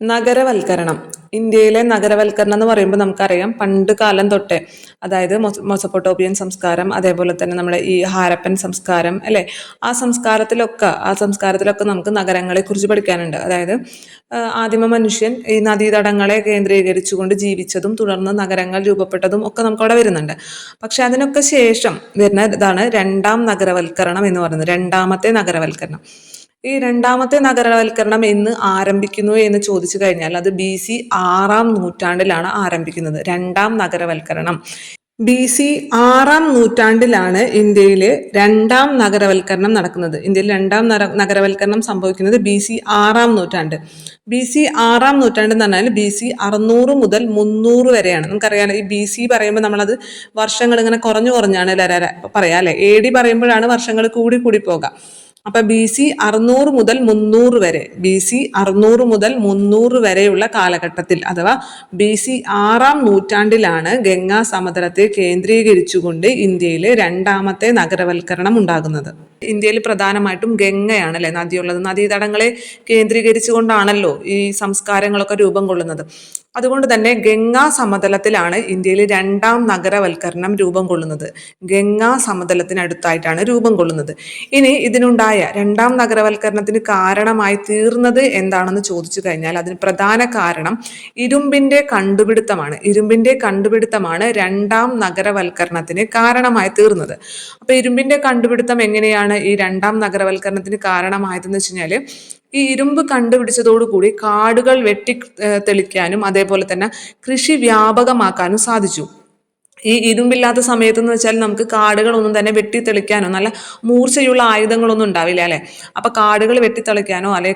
നഗരവൽക്കരണം. ഇന്ത്യയിലെ നഗരവൽക്കരണം എന്ന് പറയുമ്പോൾ നമുക്കറിയാം പണ്ട് കാലം തൊട്ടേ, അതായത് മൊസപ്പൊട്ടോമിയൻ സംസ്കാരം, അതേപോലെ തന്നെ നമ്മുടെ ഈ ഹാരപ്പൻ സംസ്കാരം അല്ലെ, ആ സംസ്കാരത്തിലൊക്കെ നമുക്ക് നഗരങ്ങളെ കുറിച്ച് പഠിക്കാനുണ്ട്. അതായത് ആദിമ മനുഷ്യൻ ഈ നദീതടങ്ങളെ കേന്ദ്രീകരിച്ചുകൊണ്ട് ജീവിച്ചതും തുടർന്ന് നഗരങ്ങൾ രൂപപ്പെട്ടതും ഒക്കെ നമുക്ക് അവിടെ വരുന്നുണ്ട്. പക്ഷെ അതിനൊക്കെ ശേഷം വരുന്ന ഇതാണ് രണ്ടാം നഗരവൽക്കരണം എന്ന് പറയുന്നത്, രണ്ടാമത്തെ നഗരവൽക്കരണം. ഈ രണ്ടാമത്തെ നഗരവൽക്കരണം എന്ന് ആരംഭിക്കുന്നു എന്ന് ചോദിച്ചു കഴിഞ്ഞാൽ അത് BC 6-ാം നൂറ്റാണ്ടിലാണ് ആരംഭിക്കുന്നത്. രണ്ടാം നഗരവൽക്കരണം BC 6-ാം നൂറ്റാണ്ടിലാണ് ഇന്ത്യയിൽ രണ്ടാം നഗരവൽക്കരണം നടക്കുന്നത്. ഇന്ത്യയിൽ രണ്ടാം നഗരവൽക്കരണം സംഭവിക്കുന്നത് BC 6-ാം നൂറ്റാണ്ട്. BC 6-ാം നൂറ്റാണ്ട് എന്ന് പറഞ്ഞാൽ BC 600 മുതൽ 300 വരെയാണ്. നമുക്കറിയാം ഈ BC പറയുമ്പോൾ നമ്മളത് വർഷങ്ങൾ ഇങ്ങനെ കുറഞ്ഞാണ് പറയാം അല്ലെ. AD പറയുമ്പോഴാണ് വർഷങ്ങൾ കൂടി കൂടി പോകാം. അപ്പൊ BC 600 മുതൽ 300 വരെ, BC 600 മുതൽ 300 വരെയുള്ള കാലഘട്ടത്തിൽ അഥവാ BC 6-ാം നൂറ്റാണ്ടിലാണ് ഗംഗാ സമതലത്തെ കേന്ദ്രീകരിച്ചുകൊണ്ട് ഇന്ത്യയിലെ രണ്ടാമത്തെ നഗരവൽക്കരണം ഉണ്ടാകുന്നത്. ഇന്ത്യയിൽ പ്രധാനമായിട്ടും ഗംഗയാണ് അല്ലെ നദിയുള്ളത്. നദീതടങ്ങളെ കേന്ദ്രീകരിച്ചുകൊണ്ടാണല്ലോ ഈ സംസ്കാരങ്ങളൊക്കെ രൂപം കൊള്ളുന്നത്. അതുകൊണ്ട് തന്നെ ഗംഗാ സമതലത്തിലാണ് ഇന്ത്യയിൽ രണ്ടാം നഗരവൽക്കരണം രൂപം കൊള്ളുന്നത്. ഗംഗാ സമതലത്തിനടുത്തായിട്ടാണ് രൂപം കൊള്ളുന്നത്. ഇനി ഇതിനുണ്ടായ രണ്ടാം നഗരവൽക്കരണത്തിന് കാരണമായി തീർന്നത് എന്താണെന്ന് ചോദിച്ചു കഴിഞ്ഞാൽ അതിന് പ്രധാന കാരണം ഇരുമ്പിന്റെ കണ്ടുപിടുത്തമാണ്. ഇരുമ്പിന്റെ കണ്ടുപിടുത്തമാണ് രണ്ടാം നഗരവൽക്കരണത്തിന് കാരണമായി തീർന്നത്. അപ്പൊ ഇരുമ്പിന്റെ കണ്ടുപിടുത്തം എങ്ങനെയാണ് ഈ രണ്ടാം നഗരവൽക്കരണത്തിന് കാരണമായതെന്ന് വെച്ച് കഴിഞ്ഞാൽ ഈ ഇരുമ്പ് കണ്ടുപിടിച്ചതോടുകൂടി കാടുകൾ വെട്ടി തെളിക്കാനും അതേപോലെ തന്നെ കൃഷി വ്യാപകമാക്കാനും സാധിച്ചു. ഈ ഇരുമ്പില്ലാത്ത സമയത്ത് എന്ന് വെച്ചാൽ നമുക്ക് കാടുകളൊന്നും തന്നെ വെട്ടിത്തെളിക്കാനോ നല്ല മൂർച്ചയുള്ള ആയുധങ്ങളൊന്നും ഉണ്ടാവില്ല അല്ലെ. അപ്പൊ കാടുകൾ വെട്ടിത്തെളിക്കാനോ അല്ലെ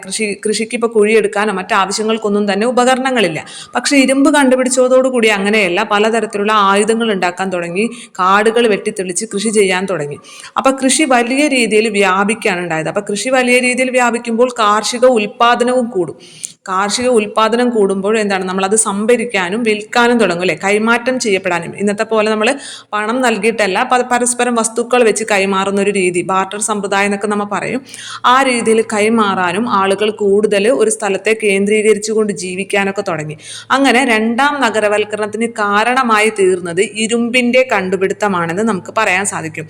കൃഷിക്ക് ഇപ്പൊ കുഴിയെടുക്കാനോ മറ്റാവശ്യങ്ങൾക്കൊന്നും തന്നെ ഉപകരണങ്ങളില്ല. പക്ഷെ ഇരുമ്പ് കണ്ടുപിടിച്ചതോടുകൂടി അങ്ങനെയല്ല, പലതരത്തിലുള്ള ആയുധങ്ങൾ ഉണ്ടാക്കാൻ തുടങ്ങി, കാടുകൾ വെട്ടിത്തെളിച്ച് കൃഷി ചെയ്യാൻ തുടങ്ങി. അപ്പൊ കൃഷി വലിയ രീതിയിൽ വ്യാപിക്കാണ് ഉണ്ടായത്. അപ്പൊ കൃഷി വലിയ രീതിയിൽ വ്യാപിക്കുമ്പോൾ കാർഷിക ഉൽപാദനവും കൂടും. കാർഷിക ഉൽപാദനം കൂടുമ്പോൾ എന്താണ്, നമ്മളത് സംഭരിക്കാനും വിൽക്കാനും തുടങ്ങും അല്ലെ, കൈമാറ്റം ചെയ്യപ്പെടാനും. ഇന്നത്തെ പോലെ നമ്മൾ പണം നൽകിയിട്ടല്ല പരസ്പരം വസ്തുക്കൾ വെച്ച് കൈമാറുന്ന ഒരു രീതി, ബാർട്ടർ സമ്പ്രദായം എന്നൊക്കെ നമ്മൾ പറയും. ആ രീതിയിൽ കൈമാറാനും ആളുകൾ കൂടുതൽ ഒരു സ്ഥലത്തെ കേന്ദ്രീകരിച്ചുകൊണ്ട് ജീവിക്കാനൊക്കെ തുടങ്ങി. അങ്ങനെ രണ്ടാം നഗരവൽക്കരണത്തിന് കാരണമായി തീർന്നത് ഇരുമ്പിന്റെ കണ്ടുപിടുത്തമാണെന്ന് നമുക്ക് പറയാൻ സാധിക്കും.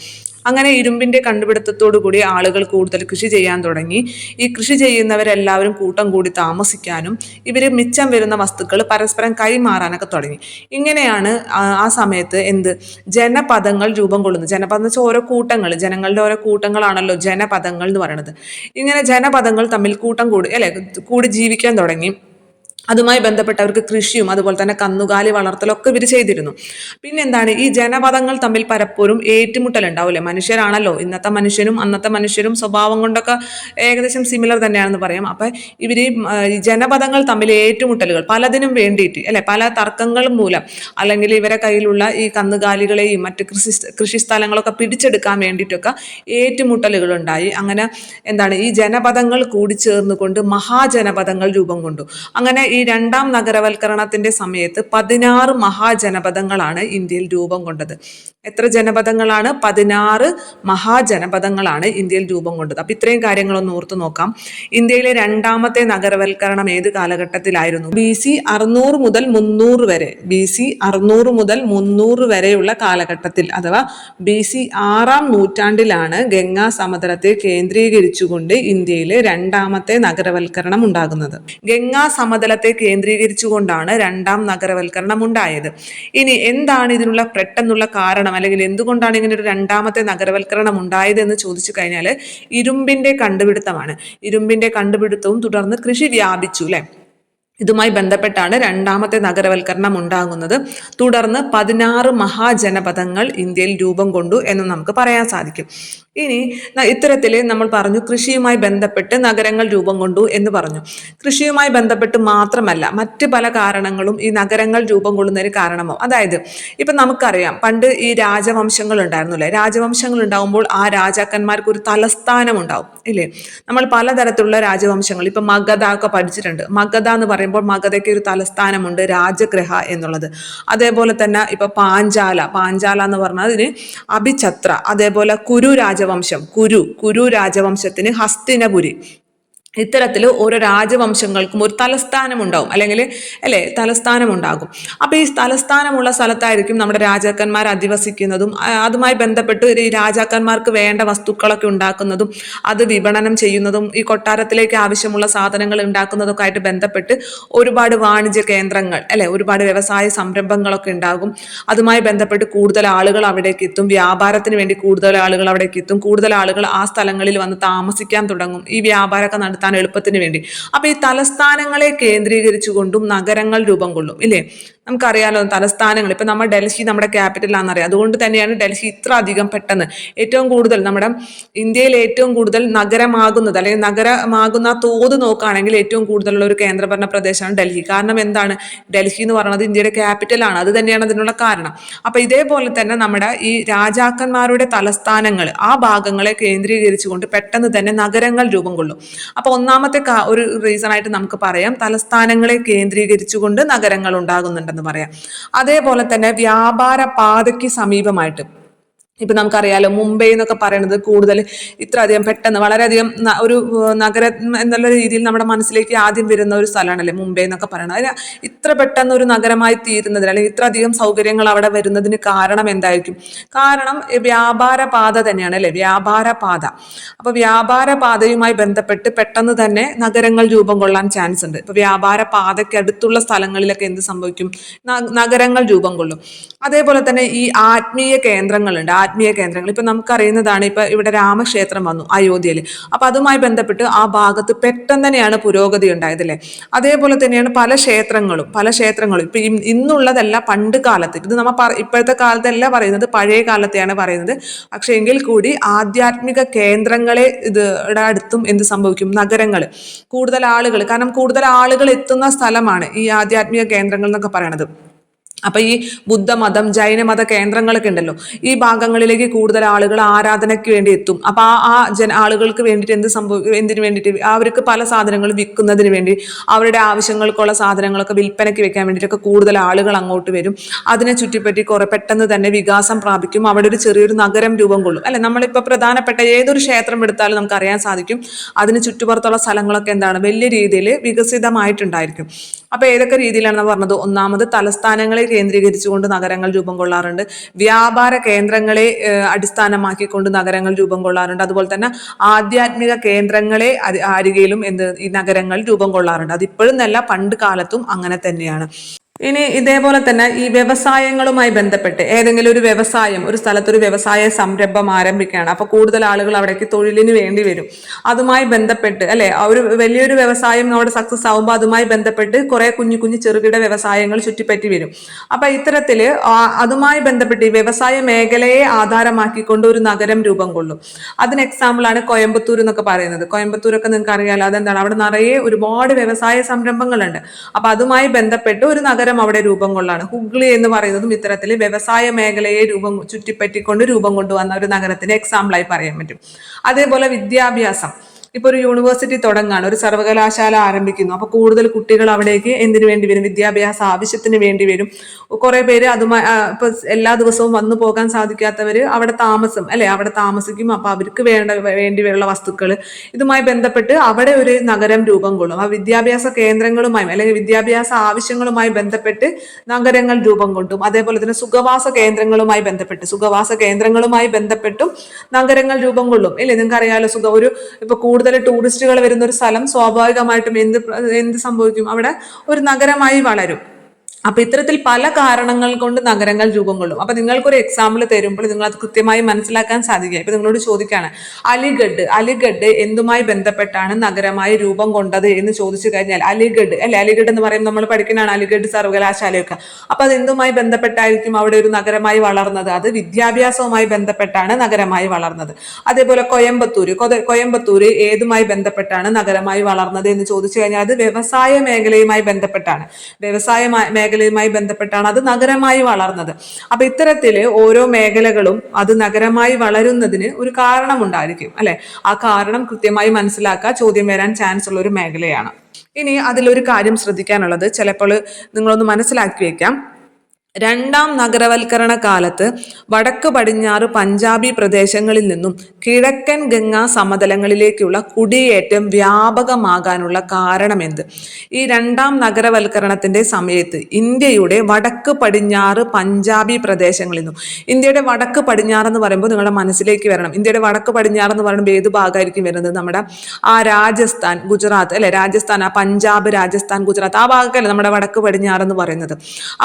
അങ്ങനെ ഇരുമ്പിന്റെ കണ്ടുപിടുത്തത്തോടു കൂടി ആളുകൾ കൂടുതൽ കൃഷി ചെയ്യാൻ തുടങ്ങി. ഈ കൃഷി ചെയ്യുന്നവരെല്ലാവരും കൂട്ടം കൂടി താമസിക്കാനും ഇവര് മിച്ചം വരുന്ന വസ്തുക്കൾ പരസ്പരം കൈമാറാനൊക്കെ തുടങ്ങി. ഇങ്ങനെയാണ് ആ സമയത്ത് ജനപദങ്ങൾ രൂപം കൊള്ളുന്നത്. ജനപദം എന്ന് വെച്ചാൽ ഓരോ കൂട്ടങ്ങൾ, ജനങ്ങളുടെ ഓരോ കൂട്ടങ്ങളാണല്ലോ ജനപദങ്ങൾ എന്ന് പറയുന്നത്. ഇങ്ങനെ ജനപദങ്ങൾ തമ്മിൽ കൂട്ടം കൂടി ജീവിക്കാൻ തുടങ്ങി. അതുമായി ബന്ധപ്പെട്ടവർക്ക് കൃഷിയും അതുപോലെ തന്നെ കന്നുകാലി വളർത്തലൊക്കെ ഇവർ ചെയ്തിരുന്നു. പിന്നെന്താണ്, ഈ ജനപദങ്ങൾ തമ്മിൽ പലപ്പോഴും ഏറ്റുമുട്ടൽ ഉണ്ടാവില്ലേ. മനുഷ്യരാണല്ലോ, ഇന്നത്തെ മനുഷ്യനും അന്നത്തെ മനുഷ്യരും സ്വഭാവം കൊണ്ടൊക്കെ ഏകദേശം സിമിലർ തന്നെയാണെന്ന് പറയാം. അപ്പൊ ഇവര് ജനപദങ്ങൾ തമ്മിൽ ഏറ്റുമുട്ടലുകൾ പലതിനും വേണ്ടിയിട്ട് പല തർക്കങ്ങൾ മൂലം, അല്ലെങ്കിൽ ഇവരെ കയ്യിലുള്ള ഈ കന്നുകാലികളെയും മറ്റ് കൃഷിസ്ഥലങ്ങളൊക്കെ പിടിച്ചെടുക്കാൻ വേണ്ടിയിട്ടൊക്കെ ഏറ്റുമുട്ടലുകൾ ഉണ്ടായി. അങ്ങനെ ഈ ജനപദങ്ങൾ കൂടിച്ചേർന്നുകൊണ്ട് മഹാജനപദങ്ങൾ രൂപം കൊണ്ടു. അങ്ങനെ ഈ രണ്ടാം നഗരവൽക്കരണത്തിന്റെ സമയത്ത് 16 മഹാജനപദങ്ങളാണ് ഇന്ത്യയിൽ രൂപം കൊണ്ടത്. എത്ര ജനപദങ്ങളാണ്? 16 മഹാജനപദങ്ങളാണ് ഇന്ത്യയിൽ രൂപം കൊണ്ടത്. അപ്പൊ ഇത്രയും കാര്യങ്ങളൊന്ന് ഓർത്തു നോക്കാം. ഇന്ത്യയിലെ രണ്ടാമത്തെ നഗരവൽക്കരണം ഏത് കാലഘട്ടത്തിലായിരുന്നു? BC 600 മുതൽ 300 വരെ, BC 600 മുതൽ 300 വരെയുള്ള കാലഘട്ടത്തിൽ അഥവാ BC 6-ാം നൂറ്റാണ്ടിലാണ് ഗംഗാ സമതലത്തെ കേന്ദ്രീകരിച്ചുകൊണ്ട് ഇന്ത്യയിലെ രണ്ടാമത്തെ നഗരവൽക്കരണം ഉണ്ടാകുന്നത്. ഗംഗാ സമതലത്തെ കേന്ദ്രീകരിച്ചുകൊണ്ടാണ് രണ്ടാം നഗരവൽക്കരണം ഉണ്ടായത്. ഇനി എന്താണ് ഇതിനുള്ള പെട്ടെന്നുള്ള കാരണം, അല്ലെങ്കിൽ എന്തുകൊണ്ടാണ് ഇങ്ങനെ ഒരു രണ്ടാമത്തെ നഗരവൽക്കരണം ഉണ്ടായത് എന്ന് ചോദിച്ചു കഴിഞ്ഞാൽ ഇരുമ്പിന്റെ കണ്ടുപിടുത്തമാണ്. ഇരുമ്പിന്റെ കണ്ടുപിടുത്തവും തുടർന്ന് കൃഷി വ്യാപിച്ചു അല്ലെ. ഇതുമായി ബന്ധപ്പെട്ടാണ് രണ്ടാമത്തെ നഗരവൽക്കരണം ഉണ്ടാകുന്നത്. തുടർന്ന് 16 മഹാജനപദങ്ങൾ ഇന്ത്യയിൽ രൂപം കൊണ്ടു എന്ന് നമുക്ക് പറയാൻ സാധിക്കും. ഇനി ഇത്തരത്തിൽ നമ്മൾ പറഞ്ഞു കൃഷിയുമായി ബന്ധപ്പെട്ട് നഗരങ്ങൾ രൂപം കൊണ്ടു എന്ന് പറഞ്ഞു. കൃഷിയുമായി ബന്ധപ്പെട്ട് മാത്രമല്ല, മറ്റ് പല കാരണങ്ങളും ഈ നഗരങ്ങൾ രൂപം കൊള്ളുന്നതിന് കാരണമാവും. അതായത് ഇപ്പൊ നമുക്കറിയാം പണ്ട് ഈ രാജവംശങ്ങൾ ഉണ്ടായിരുന്നു അല്ലെ. രാജവംശങ്ങൾ ഉണ്ടാകുമ്പോൾ ആ രാജാക്കന്മാർക്ക് ഒരു തലസ്ഥാനം ഉണ്ടാവും ഇല്ലേ. നമ്മൾ പലതരത്തിലുള്ള രാജവംശങ്ങൾ, ഇപ്പൊ മഗധ ഒക്കെ പഠിച്ചിട്ടുണ്ട്. മഗധ എന്ന് പറയുമ്പോൾ മഗധയ്ക്ക് ഒരു തലസ്ഥാനമുണ്ട്, രാജഗൃഹ എന്നുള്ളത്. അതേപോലെ തന്നെ ഇപ്പൊ പാഞ്ചാല എന്ന് പറഞ്ഞാൽ അതിന് അഭിഛത്ര. അതേപോലെ കുരു രാജവംശം, കുരു രാജവംശത്തിന് ഹസ്തിനപുരി. ഇത്തരത്തിൽ ഓരോ രാജവംശങ്ങൾക്കും ഒരു തലസ്ഥാനം ഉണ്ടാവും, അല്ലെങ്കിൽ അല്ലെ തലസ്ഥാനം ഉണ്ടാകും. അപ്പൊ ഈ തലസ്ഥാനമുള്ള സ്ഥലത്തായിരിക്കും നമ്മുടെ രാജാക്കന്മാർ അധിവസിക്കുന്നതും അതുമായി ബന്ധപ്പെട്ട് ഈ രാജാക്കന്മാർക്ക് വേണ്ട വസ്തുക്കളൊക്കെ ഉണ്ടാക്കുന്നതും അത് വിപണനം ചെയ്യുന്നതും ഈ കൊട്ടാരത്തിലേക്ക് ആവശ്യമുള്ള സാധനങ്ങൾ ഉണ്ടാക്കുന്നതൊക്കെ ആയിട്ട് ബന്ധപ്പെട്ട് ഒരുപാട് വാണിജ്യ കേന്ദ്രങ്ങൾ അല്ലെ, ഒരുപാട് വ്യവസായ സംരംഭങ്ങളൊക്കെ ഉണ്ടാകും. അതുമായി ബന്ധപ്പെട്ട് കൂടുതൽ ആളുകൾ അവിടേക്ക് എത്തും, വ്യാപാരത്തിന് വേണ്ടി കൂടുതൽ ആളുകൾ അവിടേക്ക് എത്തും, കൂടുതൽ ആളുകൾ ആ സ്ഥലങ്ങളിൽ വന്ന് താമസിക്കാൻ തുടങ്ങും ഈ വ്യാപാരമൊക്കെ നടത്താൻ എളുപ്പത്തിന് വേണ്ടി. അപ്പൊ ഈ തലസ്ഥാനങ്ങളെ കേന്ദ്രീകരിച്ചുകൊണ്ടും നഗരങ്ങൾ രൂപം കൊള്ളും ഇല്ലേ. നമുക്കറിയാലോ തലസ്ഥാനങ്ങൾ, ഇപ്പൊ നമ്മൾ ഡൽഹി നമ്മുടെ ക്യാപിറ്റൽ ആണെന്നറിയാം. അതുകൊണ്ട് തന്നെയാണ് ഡൽഹി ഇത്ര അധികം പെട്ടെന്ന് ഏറ്റവും കൂടുതൽ നമ്മുടെ ഇന്ത്യയിൽ ഏറ്റവും കൂടുതൽ നഗരമാകുന്നത്, അല്ലെങ്കിൽ നഗരമാകുന്ന തോത് നോക്കുകയാണെങ്കിൽ ഏറ്റവും കൂടുതലുള്ള ഒരു കേന്ദ്രഭരണ പ്രദേശമാണ് ഡൽഹി. കാരണം എന്താണ്, ഡൽഹി എന്ന് പറയുന്നത് ഇന്ത്യയുടെ ക്യാപിറ്റൽ ആണ്, അത് തന്നെയാണ് അതിനുള്ള കാരണം. അപ്പൊ ഇതേപോലെ തന്നെ നമ്മുടെ ഈ രാജാക്കന്മാരുടെ തലസ്ഥാനങ്ങൾ ആ ഭാഗങ്ങളെ കേന്ദ്രീകരിച്ചുകൊണ്ട് പെട്ടെന്ന് തന്നെ നഗരങ്ങൾ രൂപം കൊള്ളും. അപ്പൊ ഒന്നാമത്തെ ഒരു റീസൺ ആയിട്ട് നമുക്ക് പറയാം തലസ്ഥാനങ്ങളെ കേന്ദ്രീകരിച്ചുകൊണ്ട് നഗരങ്ങൾ ഉണ്ടാകുന്നുണ്ടെന്ന് പറയാം. അതേപോലെ തന്നെ വ്യാപാര പാതയ്ക്ക് സമീപമായിട്ട്, ഇപ്പൊ നമുക്കറിയാലോ മുംബൈ എന്നൊക്കെ പറയുന്നത് കൂടുതൽ ഇത്ര അധികം പെട്ടെന്ന് വളരെയധികം ഒരു നഗരം എന്നുള്ള രീതിയിൽ നമ്മുടെ മനസ്സിലേക്ക് ആദ്യം വരുന്ന ഒരു സ്ഥലമാണല്ലേ മുംബൈ എന്നൊക്കെ പറയുന്നത്. അതിന് ഇത്ര പെട്ടെന്ന് ഒരു നഗരമായി തീരുന്നതിന്, അല്ലെങ്കിൽ ഇത്ര അധികം സൗകര്യങ്ങൾ അവിടെ വരുന്നതിന് കാരണം എന്തായിരിക്കും? കാരണം വ്യാപാര പാത തന്നെയാണ് അല്ലെ, വ്യാപാര പാത. അപ്പൊ വ്യാപാര പാതയുമായി ബന്ധപ്പെട്ട് പെട്ടെന്ന് തന്നെ നഗരങ്ങൾ രൂപം കൊള്ളാൻ ചാൻസ് ഉണ്ട്. ഇപ്പൊ വ്യാപാര പാതയ്ക്ക് അടുത്തുള്ള സ്ഥലങ്ങളിലൊക്കെ എന്ത് സംഭവിക്കും? നഗരങ്ങൾ രൂപം കൊള്ളും. അതേപോലെ തന്നെ ഈ ആത്മീയ കേന്ദ്രങ്ങളുണ്ട്, ആത്മീയ കേന്ദ്രങ്ങൾ. ഇപ്പൊ നമുക്കറിയുന്നതാണ്, ഇപ്പൊ ഇവിടെ രാമക്ഷേത്രം വന്നു അയോധ്യയിൽ. അപ്പൊ അതുമായി ബന്ധപ്പെട്ട് ആ ഭാഗത്ത് പെട്ടെന്ന് തന്നെയാണ് പുരോഗതി ഉണ്ടായത് അല്ലേ. അതേപോലെ തന്നെയാണ് പല ക്ഷേത്രങ്ങളും ഇപ്പൊ ഇന്നുള്ളതല്ല, പണ്ട് കാലത്ത്. ഇത് നമ്മ ഇപ്പോഴത്തെ കാലത്തല്ല പറയുന്നത്, പഴയ കാലത്തെയാണ് പറയുന്നത്. പക്ഷെ എങ്കിൽ കൂടി ആധ്യാത്മിക കേന്ദ്രങ്ങളെ ഇതിടെ അടുത്തും എന്ത് സംഭവിക്കും? നഗരങ്ങൾ, കൂടുതൽ ആളുകൾ, കാരണം കൂടുതൽ ആളുകൾ എത്തുന്ന സ്ഥലമാണ് ഈ ആധ്യാത്മിക കേന്ദ്രങ്ങൾ എന്നൊക്കെ പറയണത്. അപ്പൊ ഈ ബുദ്ധമതം ജൈനമത കേന്ദ്രങ്ങളൊക്കെ ഉണ്ടല്ലോ, ഈ ഭാഗങ്ങളിലേക്ക് കൂടുതൽ ആളുകൾ ആരാധനയ്ക്ക് വേണ്ടി എത്തും. അപ്പൊ ആളുകൾക്ക് വേണ്ടിയിട്ട് എന്തിനു വേണ്ടിയിട്ട് അവർക്ക് പല സാധനങ്ങളും വിൽക്കുന്നതിന് വേണ്ടി, അവരുടെ ആവശ്യങ്ങൾക്കുള്ള സാധനങ്ങളൊക്കെ വിൽപ്പനയ്ക്ക് വെക്കാൻ വേണ്ടിയിട്ടൊക്കെ കൂടുതൽ ആളുകൾ അങ്ങോട്ട് വരും. അതിനെ ചുറ്റിപ്പറ്റി പെട്ടെന്ന് തന്നെ വികാസം പ്രാപിക്കും. അവിടെ ഒരു ചെറിയൊരു നഗരം രൂപം കൊള്ളും അല്ലെ. നമ്മളിപ്പോ പ്രധാനപ്പെട്ട ഏതൊരു ക്ഷേത്രം എടുത്താലും നമുക്ക് അറിയാൻ സാധിക്കും അതിന് ചുറ്റുപുറത്തുള്ള സ്ഥലങ്ങളൊക്കെ എന്താണ്, വലിയ രീതിയിൽ വികസിതമായിട്ടുണ്ടായിരിക്കും. അപ്പൊ ഏതൊക്കെ രീതിയിലാണെന്ന് പറഞ്ഞത്, ഒന്നാമത് തലസ്ഥാനങ്ങളെ കേന്ദ്രീകരിച്ചുകൊണ്ട് നഗരങ്ങൾ രൂപം കൊള്ളാറുണ്ട്, വ്യാപാര കേന്ദ്രങ്ങളെ അടിസ്ഥാനമാക്കിക്കൊണ്ട് നഗരങ്ങൾ രൂപം കൊള്ളാറുണ്ട്, അതുപോലെ തന്നെ ആധ്യാത്മിക കേന്ദ്രങ്ങളെ അരികയിലും ഈ നഗരങ്ങൾ രൂപം കൊള്ളാറുണ്ട്. അതിപ്പോഴും നല്ല പണ്ട് കാലത്തും അങ്ങനെ തന്നെയാണ്. ഇനി ഇതേപോലെ തന്നെ ഈ വ്യവസായങ്ങളുമായി ബന്ധപ്പെട്ട് ഏതെങ്കിലും ഒരു വ്യവസായം, ഒരു സ്ഥലത്തൊരു വ്യവസായ സംരംഭം ആരംഭിക്കുകയാണ്. അപ്പൊ കൂടുതൽ ആളുകൾ അവിടേക്ക് തൊഴിലിന് വേണ്ടി വരും. അതുമായി ബന്ധപ്പെട്ട് അല്ലെ, ഒരു വലിയൊരു വ്യവസായം അവിടെ സക്സസ് ആവുമ്പോൾ അതുമായി ബന്ധപ്പെട്ട് കുറെ കുഞ്ഞു കുഞ്ഞു ചെറുകിട വ്യവസായങ്ങൾ ചുറ്റിപ്പറ്റി വരും. അപ്പൊ ഇത്തരത്തില് അതുമായി ബന്ധപ്പെട്ട് ഈ വ്യവസായ മേഖലയെ ആധാരമാക്കിക്കൊണ്ട് ഒരു നഗരം രൂപം കൊള്ളും. അതിന് എക്സാമ്പിൾ ആണ് കോയമ്പത്തൂർ എന്നൊക്കെ പറയുന്നത്. കോയമ്പത്തൂരൊക്കെ നിങ്ങൾക്ക് അറിയാലോ, അതെന്താണ്, അവിടെ നിറയെ ഒരുപാട് വ്യവസായ സംരംഭങ്ങളുണ്ട്. അപ്പൊ അതുമായി ബന്ധപ്പെട്ട് ഒരു നഗരം അവിടെ രൂപം കൊള്ളാണ്. ഹുഗ്ലി എന്ന് പറയുന്നതും ഇത്തരത്തിൽ വ്യവസായ മേഖലയെ ചുറ്റിപ്പറ്റിക്കൊണ്ട് രൂപം കൊണ്ടുവന്ന ഒരു നഗരത്തിന് എക്സാമ്പിളായി പറയാൻ പറ്റും. അതേപോലെ വിദ്യാഭ്യാസം, ഇപ്പൊ ഒരു യൂണിവേഴ്സിറ്റി തുടങ്ങാണ്, ഒരു സർവകലാശാല ആരംഭിക്കുന്നു. അപ്പൊ കൂടുതൽ കുട്ടികൾ അവിടേക്ക് എന്തിനു വേണ്ടി വരും? വിദ്യാഭ്യാസ ആവശ്യത്തിന് വേണ്ടി വരും. കുറെ പേര് അതുമായി ഇപ്പൊ എല്ലാ ദിവസവും വന്നു പോകാൻ സാധിക്കാത്തവര് അവിടെ താമസം അല്ലെ, അവിടെ താമസിക്കും. അപ്പൊ അവർക്ക് വേണ്ടിയുള്ള വസ്തുക്കൾ ഇതുമായി ബന്ധപ്പെട്ട് അവിടെ ഒരു നഗരം രൂപം കൊള്ളും. ആ വിദ്യാഭ്യാസ കേന്ദ്രങ്ങളുമായി അല്ലെങ്കിൽ വിദ്യാഭ്യാസ ആവശ്യങ്ങളുമായി ബന്ധപ്പെട്ട് നഗരങ്ങൾ രൂപം കൊണ്ടും. അതേപോലെ തന്നെ സുഖവാസ കേന്ദ്രങ്ങളുമായി ബന്ധപ്പെട്ടും നഗരങ്ങൾ രൂപം കൊള്ളും ഇല്ലേ. നിങ്ങൾക്ക് അറിയാലോ, ഇപ്പൊ കൂടുതൽ ടൂറിസ്റ്റുകൾ വരുന്ന ഒരു സ്ഥലം സ്വാഭാവികമായിട്ടും എന്ത് സംഭവിക്കും? അവിടെ ഒരു നഗരമായി വളരും. അപ്പൊ ഇത്തരത്തിൽ പല കാരണങ്ങൾ കൊണ്ട് നഗരങ്ങൾ രൂപം കൊള്ളും. അപ്പൊ നിങ്ങൾക്കൊരു എക്സാമ്പിൾ തരുമ്പോൾ നിങ്ങൾ അത് കൃത്യമായി മനസ്സിലാക്കാൻ സാധിക്കുക. ഇപ്പൊ നിങ്ങളോട് ചോദിക്കാണ്, അലിഗഡ് എന്തുമായി ബന്ധപ്പെട്ടാണ് നഗരമായി രൂപം കൊണ്ടത് എന്ന് ചോദിച്ചു കഴിഞ്ഞാൽ, അലിഗഡ് എന്ന് പറയുമ്പോൾ നമ്മൾ പഠിക്കുന്നതാണ് അലിഗഡ് സർവകലാശാലയൊക്കെ. അപ്പൊ അത് എന്തുമായി ബന്ധപ്പെട്ടായിരിക്കും അവിടെ ഒരു നഗരമായി വളർന്നത്? അത് വിദ്യാഭ്യാസവുമായി ബന്ധപ്പെട്ടാണ് നഗരമായി വളർന്നത്. അതേപോലെ കോയമ്പത്തൂര് ഏതുമായി ബന്ധപ്പെട്ടാണ് നഗരമായി വളർന്നത് എന്ന് ചോദിച്ചു കഴിഞ്ഞാൽ അത് വ്യവസായ മേഖലയുമായി ബന്ധപ്പെട്ടാണ് അത് നഗരമായി വളർന്നത്. അപ്പൊ ഇത്തരത്തില് ഓരോ മേഖലകളും അത് നഗരമായി വളരുന്നതിന് ഒരു കാരണം ഉണ്ടായിരിക്കും അല്ലെ. ആ കാരണം കൃത്യമായി മനസ്സിലാക്കുക, ചോദ്യം വരാൻ ചാൻസ് ഉള്ള ഒരു മേഖലയാണ്. ഇനി അതിലൊരു കാര്യം ശ്രദ്ധിക്കാനുള്ളത്, ചിലപ്പോൾ നിങ്ങളൊന്ന് മനസ്സിലാക്കി വെക്കാം. രണ്ടാം നഗരവൽക്കരണ കാലത്ത് വടക്ക് പടിഞ്ഞാറ് പഞ്ചാബി പ്രദേശങ്ങളിൽ നിന്നും കിഴക്കൻ ഗംഗാ സമതലങ്ങളിലേക്കുള്ള കുടിയേറ്റം വ്യാപകമാകാനുള്ള കാരണമെന്ത്? ഈ രണ്ടാം നഗരവൽക്കരണത്തിന്റെ സമയത്ത് ഇന്ത്യയുടെ വടക്ക് പടിഞ്ഞാറ് പഞ്ചാബി പ്രദേശങ്ങളിൽ നിന്നും, ഇന്ത്യയുടെ വടക്ക് പടിഞ്ഞാറ് എന്ന് പറയുമ്പോൾ നിങ്ങളുടെ മനസ്സിലേക്ക് വരണം, ഇന്ത്യയുടെ വടക്ക് പടിഞ്ഞാറ് എന്ന് പറയുമ്പോൾ ഏത് ഭാഗമായിരിക്കും വരുന്നത്? നമ്മുടെ ആ രാജസ്ഥാൻ, ഗുജറാത്ത് അല്ലെ, രാജസ്ഥാൻ, ആ പഞ്ചാബ്, രാജസ്ഥാൻ, ഗുജറാത്ത്, ആ ഭാഗമല്ലേ നമ്മുടെ വടക്ക് പടിഞ്ഞാറ് എന്ന് പറയുന്നത്.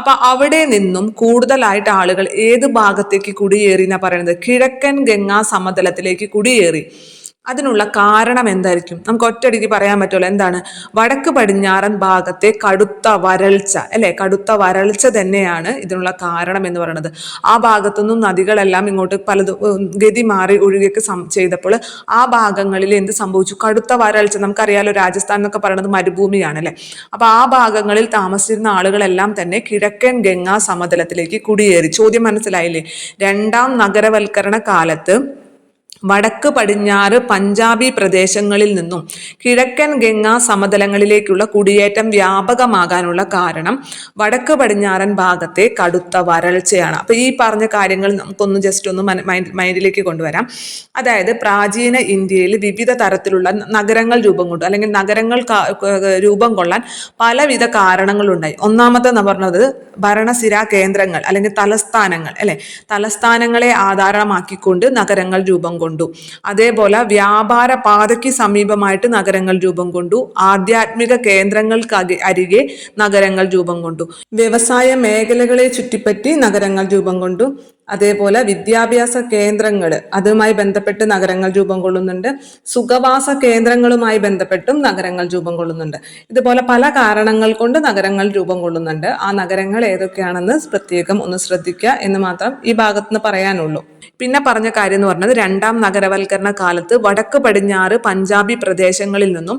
അപ്പൊ അവിടെ നിന്നും കൂടുതലായിട്ട് ആളുകൾ ഏത് ഭാഗത്തേക്ക് കുടിയേറി എന്നാ പറയുന്നത്? കിഴക്കൻ ഗംഗാ സമതലത്തിലേക്ക് കുടിയേറി. അതിനുള്ള കാരണം എന്തായിരിക്കും? നമുക്ക് ഒറ്റയടിക്ക് പറയാൻ പറ്റുമല്ലോ. എന്താണ്? വടക്ക് പടിഞ്ഞാറൻ ഭാഗത്തെ കടുത്ത വരൾച്ച അല്ലെ, കടുത്ത വരൾച്ച തന്നെയാണ് ഇതിനുള്ള കാരണം എന്ന് പറയുന്നത്. ആ ഭാഗത്തുനിന്നും നദികളെല്ലാം ഇങ്ങോട്ട് ഗതി മാറി ഒഴുകിയൊക്കെ ചെയ്തപ്പോൾ ആ ഭാഗങ്ങളിൽ എന്ത് സംഭവിച്ചു? കടുത്ത വരൾച്ച. നമുക്കറിയാലോ, രാജസ്ഥാൻ എന്നൊക്കെ പറയുന്നത് മരുഭൂമിയാണ് അല്ലെ. അപ്പൊ ആ ഭാഗങ്ങളിൽ താമസിച്ചിരുന്ന ആളുകളെല്ലാം തന്നെ കിഴക്കൻ ഗംഗാ സമതലത്തിലേക്ക് കുടിയേറി. ചോദ്യം മനസ്സിലായില്ലേ? രണ്ടാം നഗരവൽക്കരണ കാലത്ത് വടക്ക് പടിഞ്ഞാറ് പഞ്ചാബി പ്രദേശങ്ങളിൽ നിന്നും കിഴക്കൻ ഗംഗാ സമതലങ്ങളിലേക്കുള്ള കുടിയേറ്റം വ്യാപകമാകാനുള്ള കാരണം വടക്ക് പടിഞ്ഞാറൻ ഭാഗത്തെ കടുത്ത വരൾച്ചയാണ്. അപ്പൊ ഈ പറഞ്ഞ കാര്യങ്ങൾ നമുക്കൊന്ന് ജസ്റ്റ് ഒന്ന് മൈൻഡിലേക്ക് കൊണ്ടുവരാം. അതായത് പ്രാചീന ഇന്ത്യയിൽ വിവിധ തരത്തിലുള്ള നഗരങ്ങൾ രൂപം കൊണ്ടു, അല്ലെങ്കിൽ നഗരങ്ങൾ രൂപം കൊള്ളാൻ പലവിധ കാരണങ്ങളുണ്ടായി. ഒന്നാമത്തെ എന്ന് പറഞ്ഞത് ഭരണസിരാ കേന്ദ്രങ്ങൾ അല്ലെങ്കിൽ തലസ്ഥാനങ്ങൾ അല്ലെ, തലസ്ഥാനങ്ങളെ ആധാരമാക്കിക്കൊണ്ട് നഗരങ്ങൾ രൂപം കൊണ്ടു. അതേപോലെ വ്യാപാര പാതയ്ക്ക് സമീപമായിട്ട് നഗരങ്ങൾ രൂപം കൊണ്ടു. ആധ്യാത്മിക കേന്ദ്രങ്ങൾക്ക് അരികെ നഗരങ്ങൾ രൂപം കൊണ്ടു. വ്യവസായ മേഖലകളെ ചുറ്റിപ്പറ്റി നഗരങ്ങൾ രൂപം കൊണ്ടു. അതേപോലെ വിദ്യാഭ്യാസ കേന്ദ്രങ്ങൾ, അതുമായി ബന്ധപ്പെട്ട് നഗരങ്ങൾ രൂപം കൊള്ളുന്നുണ്ട്. സുഖവാസ കേന്ദ്രങ്ങളുമായി ബന്ധപ്പെട്ടും നഗരങ്ങൾ രൂപം കൊള്ളുന്നുണ്ട്. ഇതുപോലെ പല കാരണങ്ങൾ കൊണ്ട് നഗരങ്ങൾ രൂപം കൊള്ളുന്നുണ്ട്. ആ നഗരങ്ങൾ ഏതൊക്കെയാണെന്ന് പ്രത്യേകം ഒന്ന് ശ്രദ്ധിക്കുക എന്ന് മാത്രം ഈ ഭാഗത്തുനിന്ന് പറയാനുള്ളൂ. പിന്നെ പറഞ്ഞ കാര്യം എന്ന് പറഞ്ഞത് രണ്ടാം നഗരവൽക്കരണ കാലത്ത് വടക്ക് പടിഞ്ഞാറ് പഞ്ചാബി പ്രദേശങ്ങളിൽ നിന്നും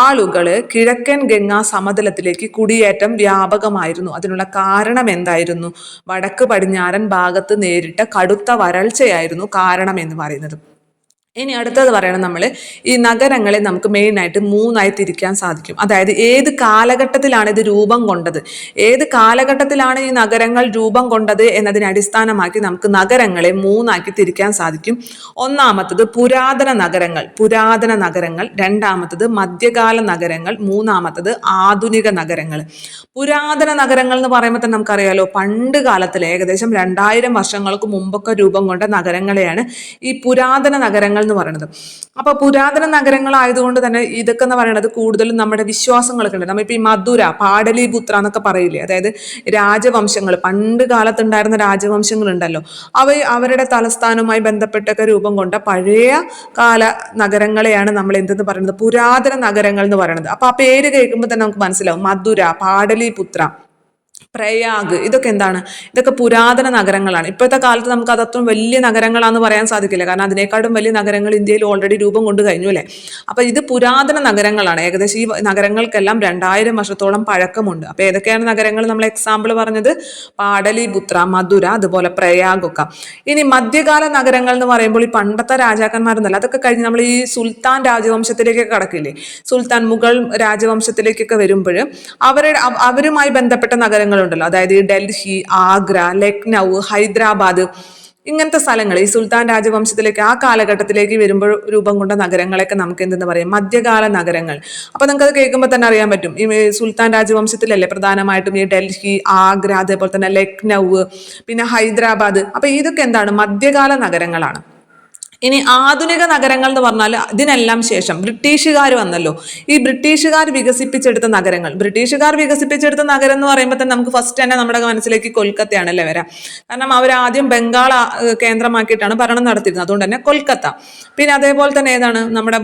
ആളുകൾ കിഴക്കൻ ഗംഗാ സമതലത്തിലേക്ക് കുടിയേറ്റം വ്യാപകമായിരുന്നു. അതിനുള്ള കാരണം എന്തായിരുന്നു? വടക്ക് പടിഞ്ഞാറൻ ഭാഗത്ത് നേരിട്ട കടുത്ത വരൾച്ചയായിരുന്നു കാരണം എന്ന് പറയുന്നത്. ഇനി അടുത്തത് പറയണം, നമ്മൾ ഈ നഗരങ്ങളെ നമുക്ക് മെയിനായിട്ട് മൂന്നായി തിരിക്കാൻ സാധിക്കും. അതായത് ഏത് കാലഘട്ടത്തിലാണ് ഇത് രൂപം കൊണ്ടത്, ഏത് കാലഘട്ടത്തിലാണ് ഈ നഗരങ്ങൾ രൂപം കൊണ്ടത് എന്നതിനെ അടിസ്ഥാനമാക്കി നമുക്ക് നഗരങ്ങളെ മൂന്നാക്കി തിരിക്കാൻ സാധിക്കും. ഒന്നാമത്തത് പുരാതന നഗരങ്ങൾ, രണ്ടാമത്തത് മധ്യകാല നഗരങ്ങൾ, മൂന്നാമത്തത് ആധുനിക നഗരങ്ങൾ. പുരാതന നഗരങ്ങൾ എന്ന് പറയുമ്പോൾ തന്നെ നമുക്കറിയാലോ, പണ്ട് കാലത്തിൽ ഏകദേശം 2000 വർഷങ്ങൾക്ക് മുമ്പൊക്കെ രൂപം കൊണ്ട നഗരങ്ങളെയാണ് ഈ പുരാതന നഗരങ്ങൾ എന്ന് പറയുന്നത്. അപ്പൊ പുരാതന നഗരങ്ങളായതുകൊണ്ട് തന്നെ ഇതൊക്കെ എന്ന് പറയുന്നത് കൂടുതലും നമ്മുടെ വിശ്വാസങ്ങളൊക്കെ ഉണ്ട്. നമ്മളിപ്പോ ഈ മധുര, പാടലിപുത്ര എന്നൊക്കെ പറയില്ലേ, അതായത് രാജവംശങ്ങൾ, പണ്ട് കാലത്തുണ്ടായിരുന്ന രാജവംശങ്ങൾ ഉണ്ടല്ലോ, അവരുടെ തലസ്ഥാനവുമായി ബന്ധപ്പെട്ടൊക്കെ രൂപം കൊണ്ട പഴയ കാല നഗരങ്ങളെയാണ് നമ്മൾ എന്തെന്ന് പറയുന്നത്? പുരാതന നഗരങ്ങൾ എന്ന് പറയുന്നത്. അപ്പൊ ആ പേര് കേൾക്കുമ്പോൾ തന്നെ നമുക്ക് മനസ്സിലാവും, മധുര, പാടലിപുത്ര, പ്രയാഗ്, ഇതൊക്കെ എന്താണ്? ഇതൊക്കെ പുരാതന നഗരങ്ങളാണ്. ഇപ്പോഴത്തെ കാലത്ത് നമുക്ക് അതത്രയും വലിയ നഗരങ്ങളാണെന്ന് പറയാൻ സാധിക്കില്ല, കാരണം അതിനേക്കാളും വലിയ നഗരങ്ങൾ ഇന്ത്യയിൽ ഓൾറെഡി രൂപം കൊണ്ട് കഴിഞ്ഞു അല്ലേ. അപ്പൊ ഇത് പുരാതന നഗരങ്ങളാണ്. ഏകദേശം ഈ നഗരങ്ങൾക്കെല്ലാം 2000 വർഷത്തോളം പഴക്കമുണ്ട്. അപ്പൊ ഏതൊക്കെയാണ് നഗരങ്ങൾ? നമ്മൾ എക്സാമ്പിൾ പറഞ്ഞത് പാടലിപുത്ര, മധുര, അതുപോലെ പ്രയാഗ് ഒക്കെ. ഇനി മധ്യകാല നഗരങ്ങൾ എന്ന് പറയുമ്പോൾ ഈ പണ്ടത്തെ രാജാക്കന്മാരെന്നല്ല, അതൊക്കെ കഴിഞ്ഞ് നമ്മൾ ഈ സുൽത്താൻ രാജവംശത്തിലേക്കൊക്കെ കടക്കില്ലേ, സുൽത്താൻ മുഗൾ രാജവംശത്തിലേക്കൊക്കെ വരുമ്പോൾ അവരുമായി ബന്ധപ്പെട്ട നഗരങ്ങളുണ്ടല്ലോ, അതായത് ഡൽഹി, ആഗ്ര, ലക്നൗ, ഹൈദരാബാദ്, ഇങ്ങനത്തെ സ്ഥലങ്ങൾ ഈ സുൽത്താൻ രാജവംശത്തിലേക്ക് ആ കാലഘട്ടത്തിലേക്ക് വരുമ്പോൾ രൂപം കൊണ്ട നഗരങ്ങളൊക്കെ നമുക്ക് എന്തെന്ന് പറയാം? മധ്യകാല നഗരങ്ങൾ. അപ്പൊ നിങ്ങൾക്ക് അത് കേൾക്കുമ്പോൾ തന്നെ അറിയാൻ പറ്റും, ഈ സുൽത്താൻ രാജവംശത്തിലല്ലേ പ്രധാനമായിട്ടും ഈ ഡൽഹി, ആഗ്ര, അതേപോലെ തന്നെ ലക്നൗ, പിന്നെ ഹൈദരാബാദ്. അപ്പൊ ഇതൊക്കെ എന്താണ്? മധ്യകാല നഗരങ്ങളാണ്. ഇനി ആധുനിക നഗരങ്ങൾ എന്ന് പറഞ്ഞാൽ ഇതിനെല്ലാം ശേഷം ബ്രിട്ടീഷുകാർ വന്നല്ലോ. ഈ ബ്രിട്ടീഷുകാർ വികസിപ്പിച്ചെടുത്ത നഗരങ്ങൾ എന്ന് പറയുമ്പോൾ തന്നെ നമുക്ക് ഫസ്റ്റ് തന്നെ നമ്മുടെ മനസ്സിലേക്ക് കൊൽക്കത്തയാണല്ലേ വരാം. കാരണം അവർ ആദ്യം ബംഗാൾ കേന്ദ്രമാക്കിയിട്ടാണ് ഭരണം നടത്തിയിരുന്നത്, അതുകൊണ്ട് തന്നെ കൊൽക്കത്ത. പിന്നെ അതേപോലെ തന്നെ ഏതാണ്? നമ്മുടെ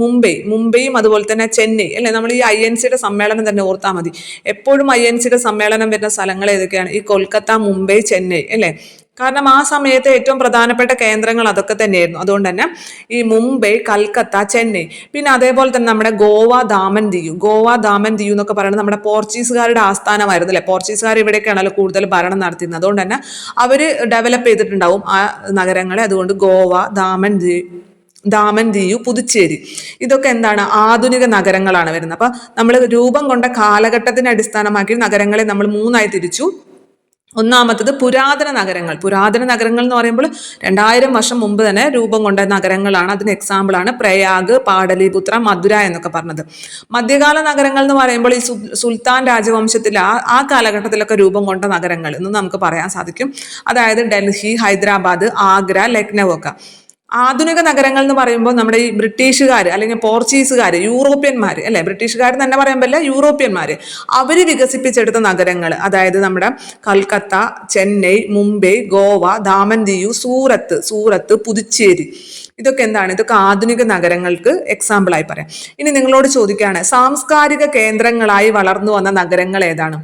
മുംബൈയും അതുപോലെ തന്നെ ചെന്നൈ അല്ലെ. നമ്മൾ ഈ INC സമ്മേളനം തന്നെ ഓർത്താൽ മതി. എപ്പോഴും INC സമ്മേളനം വരുന്ന സ്ഥലങ്ങൾ ഏതൊക്കെയാണ്? ഈ കൊൽക്കത്ത, മുംബൈ, ചെന്നൈ അല്ലെ. കാരണം ആ സമയത്ത് ഏറ്റവും പ്രധാനപ്പെട്ട കേന്ദ്രങ്ങൾ അതൊക്കെ തന്നെയായിരുന്നു. അതുകൊണ്ട് തന്നെ ഈ മുംബൈ, കൽക്കത്ത, ചെന്നൈ, പിന്നെ അതേപോലെ തന്നെ നമ്മുടെ ഗോവ, ദാമൻ ദിയു എന്നൊക്കെ പറയുന്നത് നമ്മുടെ പോർച്ചുഗീസുകാരുടെ ആസ്ഥാനമായിരുന്നു അല്ലെ. പോർച്ചുഗീസുകാർ ഇവിടേക്കാണല്ലോ കൂടുതൽ ഭരണം നടത്തിയിരുന്നത്. അതുകൊണ്ട് തന്നെ അവർ ഡെവലപ്പ് ചെയ്തിട്ടുണ്ടാവും ആ നഗരങ്ങളെ. അതുകൊണ്ട് ഗോവ, ദാമൻ ദിയു, പുതുച്ചേരി, ഇതൊക്കെ എന്താണ്? ആധുനിക നഗരങ്ങളാണ് വരുന്നത്. അപ്പൊ നമ്മൾ രൂപം കൊണ്ട കാലഘട്ടത്തിനെ അടിസ്ഥാനമാക്കി നഗരങ്ങളെ നമ്മൾ മൂന്നായി തിരിച്ചു. ഒന്നാമത്തത് പുരാതന നഗരങ്ങൾ. പുരാതന നഗരങ്ങൾ എന്ന് പറയുമ്പോൾ 2000 വർഷം മുമ്പ് തന്നെ രൂപം കൊണ്ട നഗരങ്ങളാണ്. അതിന് എക്സാമ്പിളാണ് പ്രയാഗ്, പാടലിപുത്ര, മധുര എന്നൊക്കെ പറഞ്ഞത്. മധ്യകാല നഗരങ്ങൾ എന്ന് പറയുമ്പോൾ ഈ സുൽത്താൻ രാജവംശത്തിൽ ആ കാലഘട്ടത്തിലൊക്കെ രൂപം കൊണ്ട നഗരങ്ങൾ എന്ന് നമുക്ക് പറയാൻ സാധിക്കും. അതായത് ഡൽഹി, ഹൈദരാബാദ്, ആഗ്ര, ലക്നൗ ഒക്കെ. ആധുനിക നഗരങ്ങൾ എന്ന് പറയുമ്പോൾ നമ്മുടെ ഈ ബ്രിട്ടീഷുകാർ അല്ലെങ്കിൽ പോർച്ചുഗീസുകാർ, യൂറോപ്യന്മാർ അല്ലെ, ബ്രിട്ടീഷുകാർ തന്നെ പറയാൻ പറ്റില്ല, യൂറോപ്യന്മാർ അവർ വികസിപ്പിച്ചെടുത്ത നഗരങ്ങൾ, അതായത് നമ്മുടെ കൽക്കത്ത, ചെന്നൈ, മുംബൈ, ഗോവ, ദാമൻ ദിയു, സൂറത്ത്, പുതുച്ചേരി, ഇതൊക്കെ എന്താണ്? ഇതൊക്കെ ആധുനിക നഗരങ്ങൾക്ക് എക്സാമ്പിളായി പറയാം. ഇനി നിങ്ങളോട് ചോദിക്കുകയാണ്, സാംസ്കാരിക കേന്ദ്രങ്ങളായി വളർന്നു വന്ന നഗരങ്ങൾ ഏതാണ്?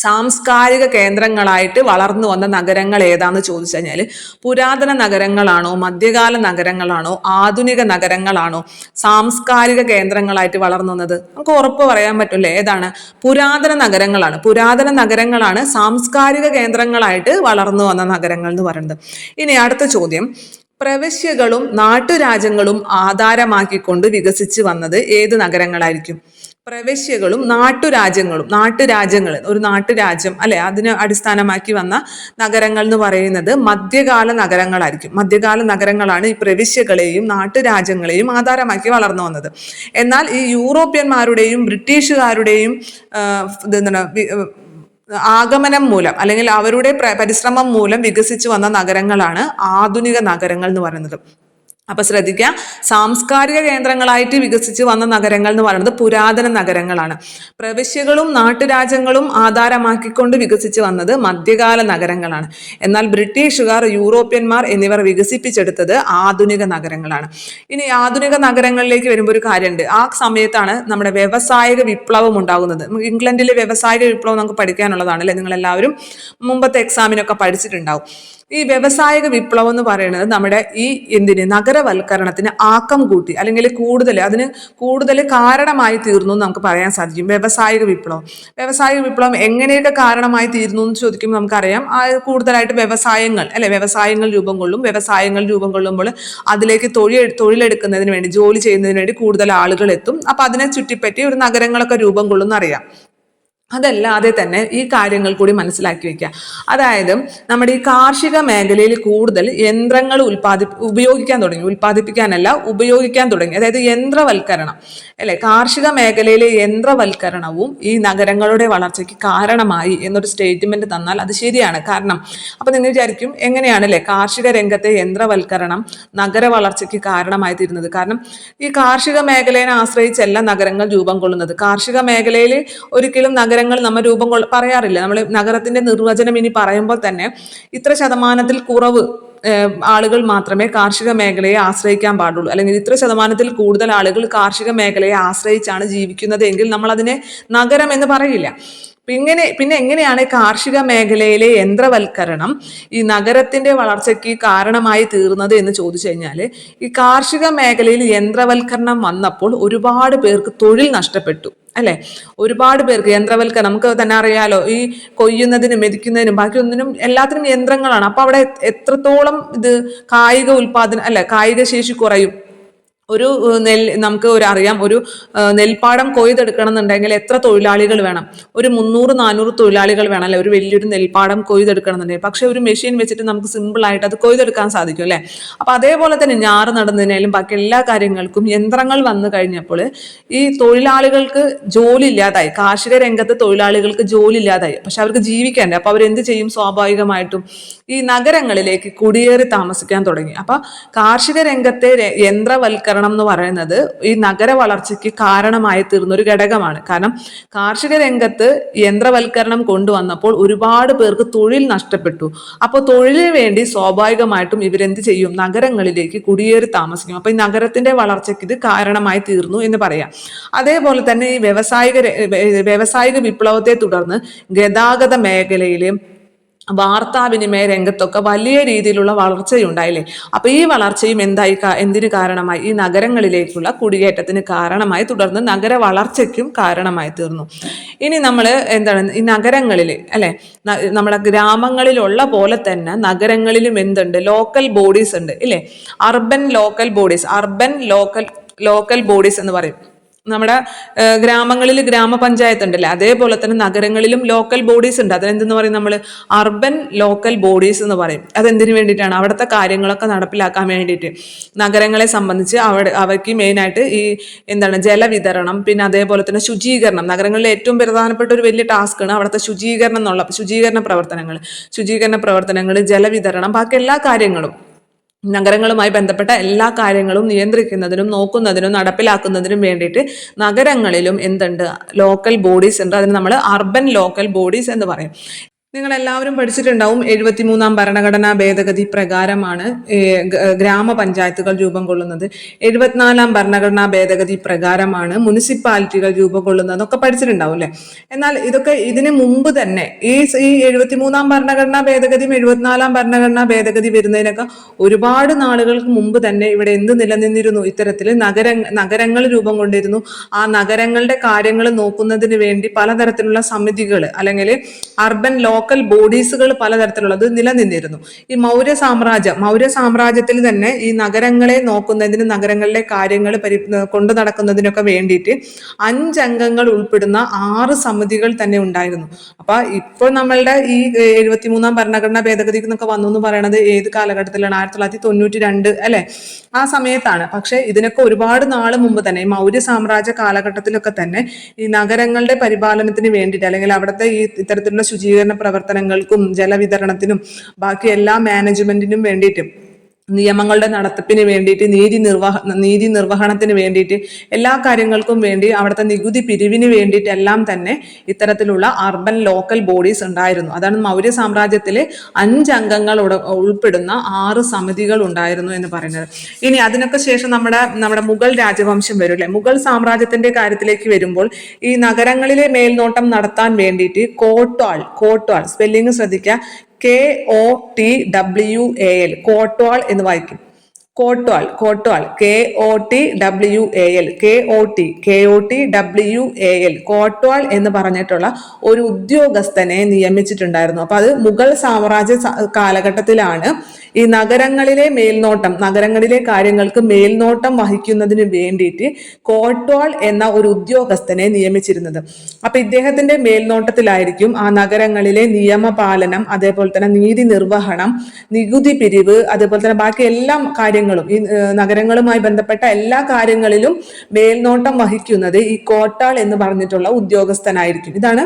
സാംസ്കാരിക കേന്ദ്രങ്ങളായിട്ട് വളർന്നു വന്ന നഗരങ്ങൾ ഏതാന്ന് ചോദിച്ചു കഴിഞ്ഞാൽ പുരാതന നഗരങ്ങളാണോ, മധ്യകാല നഗരങ്ങളാണോ, ആധുനിക നഗരങ്ങളാണോ സാംസ്കാരിക കേന്ദ്രങ്ങളായിട്ട് വളർന്നു വന്നത്? നമുക്ക് ഉറപ്പ് പറയാൻ പറ്റില്ലേ ഏതാണ്? പുരാതന നഗരങ്ങളാണ്. പുരാതന നഗരങ്ങളാണ് സാംസ്കാരിക കേന്ദ്രങ്ങളായിട്ട് വളർന്നു വന്ന നഗരങ്ങൾ എന്ന് പറയുന്നത്. ഇനി അടുത്ത ചോദ്യം, പ്രവിശ്യകളും നാട്ടുരാജ്യങ്ങളും ആധാരമാക്കിക്കൊണ്ട് വികസിച്ച് വന്നത് ഏത് നഗരങ്ങളായിരിക്കും? പ്രവിശ്യകളും നാട്ടുരാജ്യങ്ങൾ, ഒരു നാട്ടുരാജ്യം അല്ലെ, അതിനെ അടിസ്ഥാനമാക്കി വന്ന നഗരങ്ങൾ എന്ന് പറയുന്നത് മധ്യകാല നഗരങ്ങളായിരിക്കും. മധ്യകാല നഗരങ്ങളാണ് ഈ പ്രവിശ്യകളെയും നാട്ടുരാജ്യങ്ങളെയും ആധാരമാക്കി വളർന്നു വന്നത്. എന്നാൽ ഈ യൂറോപ്യന്മാരുടെയും ബ്രിട്ടീഷുകാരുടെയും ആഗമനം മൂലം അല്ലെങ്കിൽ അവരുടെ പരിശ്രമം മൂലം വികസിച്ചു വന്ന നഗരങ്ങളാണ് ആധുനിക നഗരങ്ങൾ എന്ന് പറയുന്നത്. അപ്പൊ ശ്രദ്ധിക്കുക, സാംസ്കാരിക കേന്ദ്രങ്ങളായിട്ട് വികസിച്ച് വന്ന നഗരങ്ങൾ എന്ന് പറയുന്നത് പുരാതന നഗരങ്ങളാണ്. പ്രവിശ്യകളും നാട്ടുരാജ്യങ്ങളും ആധാരമാക്കിക്കൊണ്ട് വികസിച്ച് വന്നത് മധ്യകാല നഗരങ്ങളാണ്. എന്നാൽ ബ്രിട്ടീഷുകാർ, യൂറോപ്യന്മാർ എന്നിവർ വികസിപ്പിച്ചെടുത്തത് ആധുനിക നഗരങ്ങളാണ്. ഇനി ആധുനിക നഗരങ്ങളിലേക്ക് വരുമ്പോൾ ഒരു കാര്യമുണ്ട്. ആ സമയത്താണ് നമ്മുടെ വ്യവസായിക വിപ്ലവം ഉണ്ടാകുന്നത്. ഇംഗ്ലണ്ടിലെ വ്യവസായിക വിപ്ലവം നമുക്ക് പഠിക്കാനുള്ളതാണ് അല്ലെ, നിങ്ങൾ എല്ലാവരും മുമ്പത്തെ എക്സാമിനൊക്കെ പഠിച്ചിട്ടുണ്ടാവും. ഈ വ്യവസായിക വിപ്ലവം എന്ന് പറയുന്നത് നമ്മുടെ ഈ നഗരവൽക്കരണത്തിന് ആക്കം കൂട്ടി അല്ലെങ്കിൽ അതിന് കൂടുതൽ കാരണമായി തീർന്നു എന്ന് നമുക്ക് പറയാൻ സാധിക്കും. വ്യവസായിക വിപ്ലവം എങ്ങനെയൊക്കെ കാരണമായി തീർന്നു എന്ന് ചോദിക്കുമ്പോൾ നമുക്കറിയാം, കൂടുതലായിട്ട് വ്യവസായങ്ങൾ രൂപം കൊള്ളും. വ്യവസായങ്ങൾ രൂപം കൊള്ളുമ്പോൾ അതിലേക്ക് തൊഴിലെടുക്കുന്നതിന് വേണ്ടി, ജോലി ചെയ്യുന്നതിന് വേണ്ടി കൂടുതൽ ആളുകൾ എത്തും. അപ്പൊ അതിനെ ചുറ്റിപ്പറ്റി ഒരു നഗരങ്ങളൊക്കെ രൂപം കൊള്ളും എന്നറിയാം. അതല്ലാതെ തന്നെ ഈ കാര്യങ്ങൾ കൂടി മനസ്സിലാക്കി വെക്കുക. അതായത് നമ്മുടെ ഈ കാർഷിക മേഖലയിൽ കൂടുതൽ യന്ത്രങ്ങൾ ഉപയോഗിക്കാൻ തുടങ്ങി. അതായത് യന്ത്രവൽക്കരണം അല്ലെ, കാർഷിക മേഖലയിലെ യന്ത്രവൽക്കരണവും ഈ നഗരങ്ങളുടെ വളർച്ചയ്ക്ക് കാരണമായി എന്നൊരു സ്റ്റേറ്റ്മെന്റ് തന്നാൽ അത് ശരിയാണ്. കാരണം അപ്പൊ നിങ്ങൾ വിചാരിക്കും, എങ്ങനെയാണല്ലേ കാർഷിക രംഗത്തെ യന്ത്രവൽക്കരണം നഗര വളർച്ചയ്ക്ക് കാരണമായി തീരുന്നത്? കാരണം ഈ കാർഷിക മേഖലയെ ആശ്രയിച്ചല്ല നഗരങ്ങൾ രൂപം കൊള്ളുന്നത്. കാർഷിക മേഖലയിൽ ഒരിക്കലും നഗരങ്ങൾ നമ്മൾ പറയാറില്ല. നമ്മൾ നഗരത്തിന്റെ നിർവചനം ഇനി പറയുമ്പോൾ തന്നെ ഇത്ര ശതമാനത്തിൽ കുറവ് ആളുകൾ മാത്രമേ കാർഷിക മേഖലയെ ആശ്രയിക്കാൻ പാടുള്ളൂ, അല്ലെങ്കിൽ ഇത്ര ശതമാനത്തിൽ കൂടുതൽ ആളുകൾ കാർഷിക മേഖലയെ ആശ്രയിച്ചാണ് ജീവിക്കുന്നത് എങ്കിൽ നമ്മൾ അതിനെ നഗരം എന്ന് പറയില്ല. പിന്നെ എങ്ങനെയാണ് കാർഷിക മേഖലയിലെ യന്ത്രവൽക്കരണം ഈ നഗരത്തിന്റെ വളർച്ചയ്ക്ക് കാരണമായി തീർന്നത് എന്ന് ചോദിച്ചു കഴിഞ്ഞാൽ, ഈ കാർഷിക മേഖലയിൽ യന്ത്രവൽക്കരണം വന്നപ്പോൾ ഒരുപാട് പേർക്ക് തൊഴിൽ നഷ്ടപ്പെട്ടു അല്ലെ. ഒരുപാട് പേർക്ക് യന്ത്രവൽക്കരണം, നമുക്ക് തന്നെ അറിയാലോ, ഈ കൊയ്യുന്നതിനും മെതിക്കുന്നതിനും ബാക്കിയൊന്നിനും എല്ലാത്തിനും യന്ത്രങ്ങളാണ്. അപ്പൊ അവിടെ എത്രത്തോളം ഇത് കായിക ശേഷി കുറയും. നമുക്ക് അറിയാം, ഒരു നെൽപ്പാടം കൊയ്തെടുക്കണം എന്നുണ്ടെങ്കിൽ എത്ര തൊഴിലാളികൾ വേണം? ഒരു 300-400 തൊഴിലാളികൾ വേണം അല്ലെ, ഒരു വലിയൊരു നെൽപ്പാടം കൊയ്തെടുക്കണം എന്നുണ്ടെങ്കിൽ. പക്ഷെ ഒരു മെഷീൻ വെച്ചിട്ട് നമുക്ക് സിമ്പിൾ ആയിട്ട് അത് കൊയ്തെടുക്കാൻ സാധിക്കും അല്ലെ. അപ്പൊ അതേപോലെ തന്നെ ഞാറ് നടുന്നതിനായാലും ബാക്കി എല്ലാ കാര്യങ്ങൾക്കും യന്ത്രങ്ങൾ വന്നു കഴിഞ്ഞപ്പോൾ ഈ തൊഴിലാളികൾക്ക് ജോലി ഇല്ലാതായി. കാർഷിക രംഗത്ത് തൊഴിലാളികൾക്ക് ജോലി ഇല്ലാതായി. പക്ഷെ അവർക്ക് ജീവിക്കണ്ടേ. അപ്പൊ അവരെന്ത് ചെയ്യും? സ്വാഭാവികമായിട്ടും ഈ നഗരങ്ങളിലേക്ക് കുടിയേറി താമസിക്കാൻ തുടങ്ങി. അപ്പൊ കാർഷിക രംഗത്തെ യന്ത്രവൽക്കരണം എന്ന് പറയുന്നത് ഈ നഗര വളർച്ചയ്ക്ക് കാരണമായി തീർന്നൊരു ഘടകമാണ്. കാരണം കാർഷിക രംഗത്ത് യന്ത്രവൽക്കരണം കൊണ്ടുവന്നപ്പോൾ ഒരുപാട് പേർക്ക് തൊഴിൽ നഷ്ടപ്പെട്ടു. അപ്പോൾ തൊഴിലിന് വേണ്ടി സ്വാഭാവികമായിട്ടും ഇവരെന്ത് ചെയ്യും? നഗരങ്ങളിലേക്ക് കുടിയേറി താമസിക്കും. അപ്പൊ ഈ നഗരത്തിന്റെ വളർച്ചയ്ക്ക് ഇത് കാരണമായി തീർന്നു എന്ന് പറയാം. അതേപോലെ തന്നെ ഈ വ്യവസായിക വിപ്ലവത്തെ തുടർന്ന് ഗതാഗത മേഖലയിലെ വാർത്താവിനിമയ രംഗത്തൊക്കെ വലിയ രീതിയിലുള്ള വളർച്ചയുണ്ടായില്ലേ. അപ്പൊ ഈ വളർച്ചയും എന്തിന് കാരണമായി? ഈ നഗരങ്ങളിലേക്കുള്ള കുടിയേറ്റത്തിന് കാരണമായി, തുടർന്ന് നഗര വളർച്ചയ്ക്കും കാരണമായി തീർന്നു. ഇനി നമ്മൾ ഈ നഗരങ്ങളിൽ അല്ലെ, നമ്മുടെ ഗ്രാമങ്ങളിലുള്ള പോലെ തന്നെ നഗരങ്ങളിലും എന്തുണ്ട്? ലോക്കൽ ബോഡീസ് ഉണ്ട് ഇല്ലേ. അർബൻ ലോക്കൽ ബോഡീസ് എന്ന് പറയും. നമ്മുടെ ഗ്രാമങ്ങളിൽ ഗ്രാമപഞ്ചായത്ത് ഉണ്ടല്ലേ, അതേപോലെ തന്നെ നഗരങ്ങളിലും ലോക്കൽ ബോഡീസ് ഉണ്ട്. അതിനെന്തെന്ന് പറയും നമ്മൾ? അർബൻ ലോക്കൽ ബോഡീസ് എന്ന് പറയും. അതെന്തിനു വേണ്ടിയിട്ടാണ്? അവിടുത്തെ കാര്യങ്ങളൊക്കെ നടപ്പിലാക്കാൻ വേണ്ടിയിട്ട്. നഗരങ്ങളെ സംബന്ധിച്ച് അവയ്ക്ക് മെയിനായിട്ട് ഈ എന്താണ് ജലവിതരണം, പിന്നെ അതേപോലെ തന്നെ ശുചീകരണം. നഗരങ്ങളിലെ ഏറ്റവും പ്രധാനപ്പെട്ട ഒരു വലിയ ടാസ്ക്കാണ് അവിടുത്തെ ശുചീകരണ പ്രവർത്തനങ്ങൾ, ജലവിതരണം, ബാക്കി എല്ലാ കാര്യങ്ങളും, നഗരങ്ങളുമായി ബന്ധപ്പെട്ട എല്ലാ കാര്യങ്ങളും നിയന്ത്രിക്കുന്നതിനും നോക്കുന്നതിനും നടപ്പിലാക്കുന്നതിനും വേണ്ടിയിട്ട് നഗരങ്ങളിലും എന്തുണ്ട്? ലോക്കൽ ബോഡീസ് ഉണ്ട്. അതിന് നമ്മൾ അർബൻ ലോക്കൽ ബോഡീസ് എന്ന് പറയും. നിങ്ങൾ എല്ലാവരും പഠിച്ചിട്ടുണ്ടാവും, 73-ാം ഭരണഘടനാ ഭേദഗതി പ്രകാരമാണ് ഗ്രാമപഞ്ചായത്തുകൾ രൂപം കൊള്ളുന്നത്. 74-ാം ഭരണഘടനാ ഭേദഗതി പ്രകാരമാണ് മുനിസിപ്പാലിറ്റികൾ രൂപം കൊള്ളുന്നത് എന്നൊക്കെ പഠിച്ചിട്ടുണ്ടാവും അല്ലെ. എന്നാൽ ഇതൊക്കെ ഇതിന് മുമ്പ് തന്നെ ഈ 73-ാം ഭരണഘടനാ ഭേദഗതിയും 74-ാം ഭരണഘടനാ ഭേദഗതി വരുന്നതിനൊക്കെ ഒരുപാട് നാളുകൾക്ക് മുമ്പ് തന്നെ ഇവിടെ എന്ത് നിലനിന്നിരുന്നു? ഇത്തരത്തിൽ നഗരങ്ങൾ രൂപം കൊണ്ടിരുന്നു. ആ നഗരങ്ങളുടെ കാര്യങ്ങൾ നോക്കുന്നതിന് വേണ്ടി പലതരത്തിലുള്ള സമിതികൾ അല്ലെങ്കിൽ അർബൻ ലോക്കൽ ബോഡീസുകൾ പലതരത്തിലുള്ളത് നിലനിന്നിരുന്നു. ഈ മൗര്യ സാമ്രാജ്യത്തിൽ തന്നെ ഈ നഗരങ്ങളെ നോക്കുന്നതിന്, നഗരങ്ങളിലെ കാര്യങ്ങൾ കൊണ്ടു നടക്കുന്നതിനൊക്കെ വേണ്ടിയിട്ട് 5 അംഗങ്ങൾ ഉൾപ്പെടുന്ന 6 സമിതികൾ തന്നെ ഉണ്ടായിരുന്നു. അപ്പൊ ഇപ്പോൾ നമ്മളുടെ ഈ 73-ാം ഭരണഘടനാ ഭേദഗതി എന്നൊക്കെ വന്നു എന്ന് പറയുന്നത് ഏത് കാലഘട്ടത്തിലാണ്? 1992 അല്ലെ, ആ സമയത്താണ്. പക്ഷെ ഇതിനൊക്കെ ഒരുപാട് നാൾ മുമ്പ് തന്നെ, ഈ മൗര്യ സാമ്രാജ്യ കാലഘട്ടത്തിലൊക്കെ തന്നെ ഈ നഗരങ്ങളുടെ പരിപാലനത്തിന് വേണ്ടിയിട്ട് അല്ലെങ്കിൽ അവിടുത്തെ ഈ ഇത്തരത്തിലുള്ള ശുചീകരണ പ്രവർത്തനങ്ങൾക്കും ജലവിതരണത്തിനും ബാക്കി എല്ലാ മാനേജ്മെന്റിനും വേണ്ടിയിട്ടും നിയമങ്ങളുടെ നടത്തിപ്പിന് വേണ്ടിയിട്ട് നീതി നിർവഹണത്തിന് വേണ്ടിയിട്ട് എല്ലാ കാര്യങ്ങൾക്കും വേണ്ടി അവിടുത്തെ നികുതി പിരിവിന് വേണ്ടിയിട്ടെല്ലാം തന്നെ ഇത്തരത്തിലുള്ള അർബൻ ലോക്കൽ ബോഡീസ് ഉണ്ടായിരുന്നു. അതാണ് മൗര്യ സാമ്രാജ്യത്തിലെ 5 അംഗങ്ങൾ ഉൾപ്പെടുന്ന 6 സമിതികൾ ഉണ്ടായിരുന്നു എന്ന് പറയുന്നത്. ഇനി അതിനൊക്കെ ശേഷം നമ്മുടെ മുഗൾ രാജവംശം വരും അല്ലെ. മുഗൾ സാമ്രാജ്യത്തിന്റെ കാര്യത്തിലേക്ക് വരുമ്പോൾ ഈ നഗരങ്ങളിലെ മേൽനോട്ടം നടത്താൻ വേണ്ടിയിട്ട് കോട്വാൾ സ്പെല്ലിംഗ് ശ്രദ്ധിക്കുക, KOTWAL, കോട്വാൾ എന്ന് വായിക്കും. കോട്വാൾ KOTWAL കോട്വാൾ എന്ന് പറഞ്ഞിട്ടുള്ള ഒരു ഉദ്യോഗസ്ഥനെ നിയമിച്ചിട്ടുണ്ടായിരുന്നു. അപ്പൊ അത് മുഗൾ സാമ്രാജ്യ കാലഘട്ടത്തിലാണ് ഈ നഗരങ്ങളിലെ കാര്യങ്ങൾക്ക് മേൽനോട്ടം വഹിക്കുന്നതിന് വേണ്ടിയിട്ട് കോട്വാൾ എന്ന ഒരു ഉദ്യോഗസ്ഥനെ നിയമിച്ചിരുന്നത്. അപ്പൊ ഇദ്ദേഹത്തിന്റെ മേൽനോട്ടത്തിലായിരിക്കും ആ നഗരങ്ങളിലെ നിയമപാലനം, അതേപോലെ തന്നെ നീതി നിർവഹണം, നികുതി പിരിവ്, അതേപോലെ തന്നെ ബാക്കി എല്ലാ കാര്യങ്ങളും, ഈ നഗരങ്ങളുമായി ബന്ധപ്പെട്ട എല്ലാ കാര്യങ്ങളിലും മേൽനോട്ടം വഹിക്കുന്നത് ഈ കോട്വാൾ എന്ന് പറഞ്ഞിട്ടുള്ള ഉദ്യോഗസ്ഥനായിരിക്കും. ഇതാണ്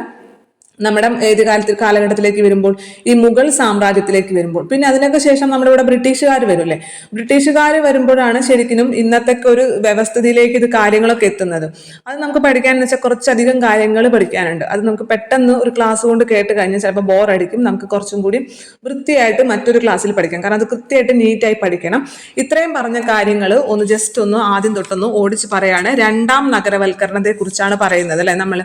നമ്മുടെ ഏത് കാലഘട്ടത്തിലേക്ക് വരുമ്പോൾ? ഈ മുഗൾ സാമ്രാജ്യത്തിലേക്ക് വരുമ്പോൾ. പിന്നെ അതിനൊക്കെ ശേഷം നമ്മുടെ ഇവിടെ ബ്രിട്ടീഷുകാർ വരും അല്ലെ. ബ്രിട്ടീഷുകാർ വരുമ്പോഴാണ് ശരിക്കും ഇന്നത്തെ ഒരു വ്യവസ്ഥിതിയിലേക്ക് ഇത് കാര്യങ്ങളൊക്കെ എത്തുന്നത്. അത് നമുക്ക് പഠിക്കാനെന്ന് വെച്ചാൽ കുറച്ചധികം കാര്യങ്ങൾ പഠിക്കാനുണ്ട്. അത് നമുക്ക് പെട്ടെന്ന് ഒരു ക്ലാസ് കൊണ്ട് കേട്ട് കഴിഞ്ഞാൽ ചിലപ്പോൾ ബോറടിക്കും. നമുക്ക് കുറച്ചും കൂടി വൃത്തിയായിട്ട് മറ്റൊരു ക്ലാസ്സിൽ പഠിക്കാം. കാരണം അത് കൃത്യമായിട്ട് നീറ്റായി പഠിക്കണം. ഇത്രയും പറഞ്ഞ കാര്യങ്ങൾ ഒന്ന് ആദ്യം തൊട്ടൊന്ന് ഓടിച്ച് പറയാണ്. 2ാം നഗരവൽക്കരണത്തെ കുറിച്ചാണ് പറയുന്നത് അല്ലെ. നമ്മൾ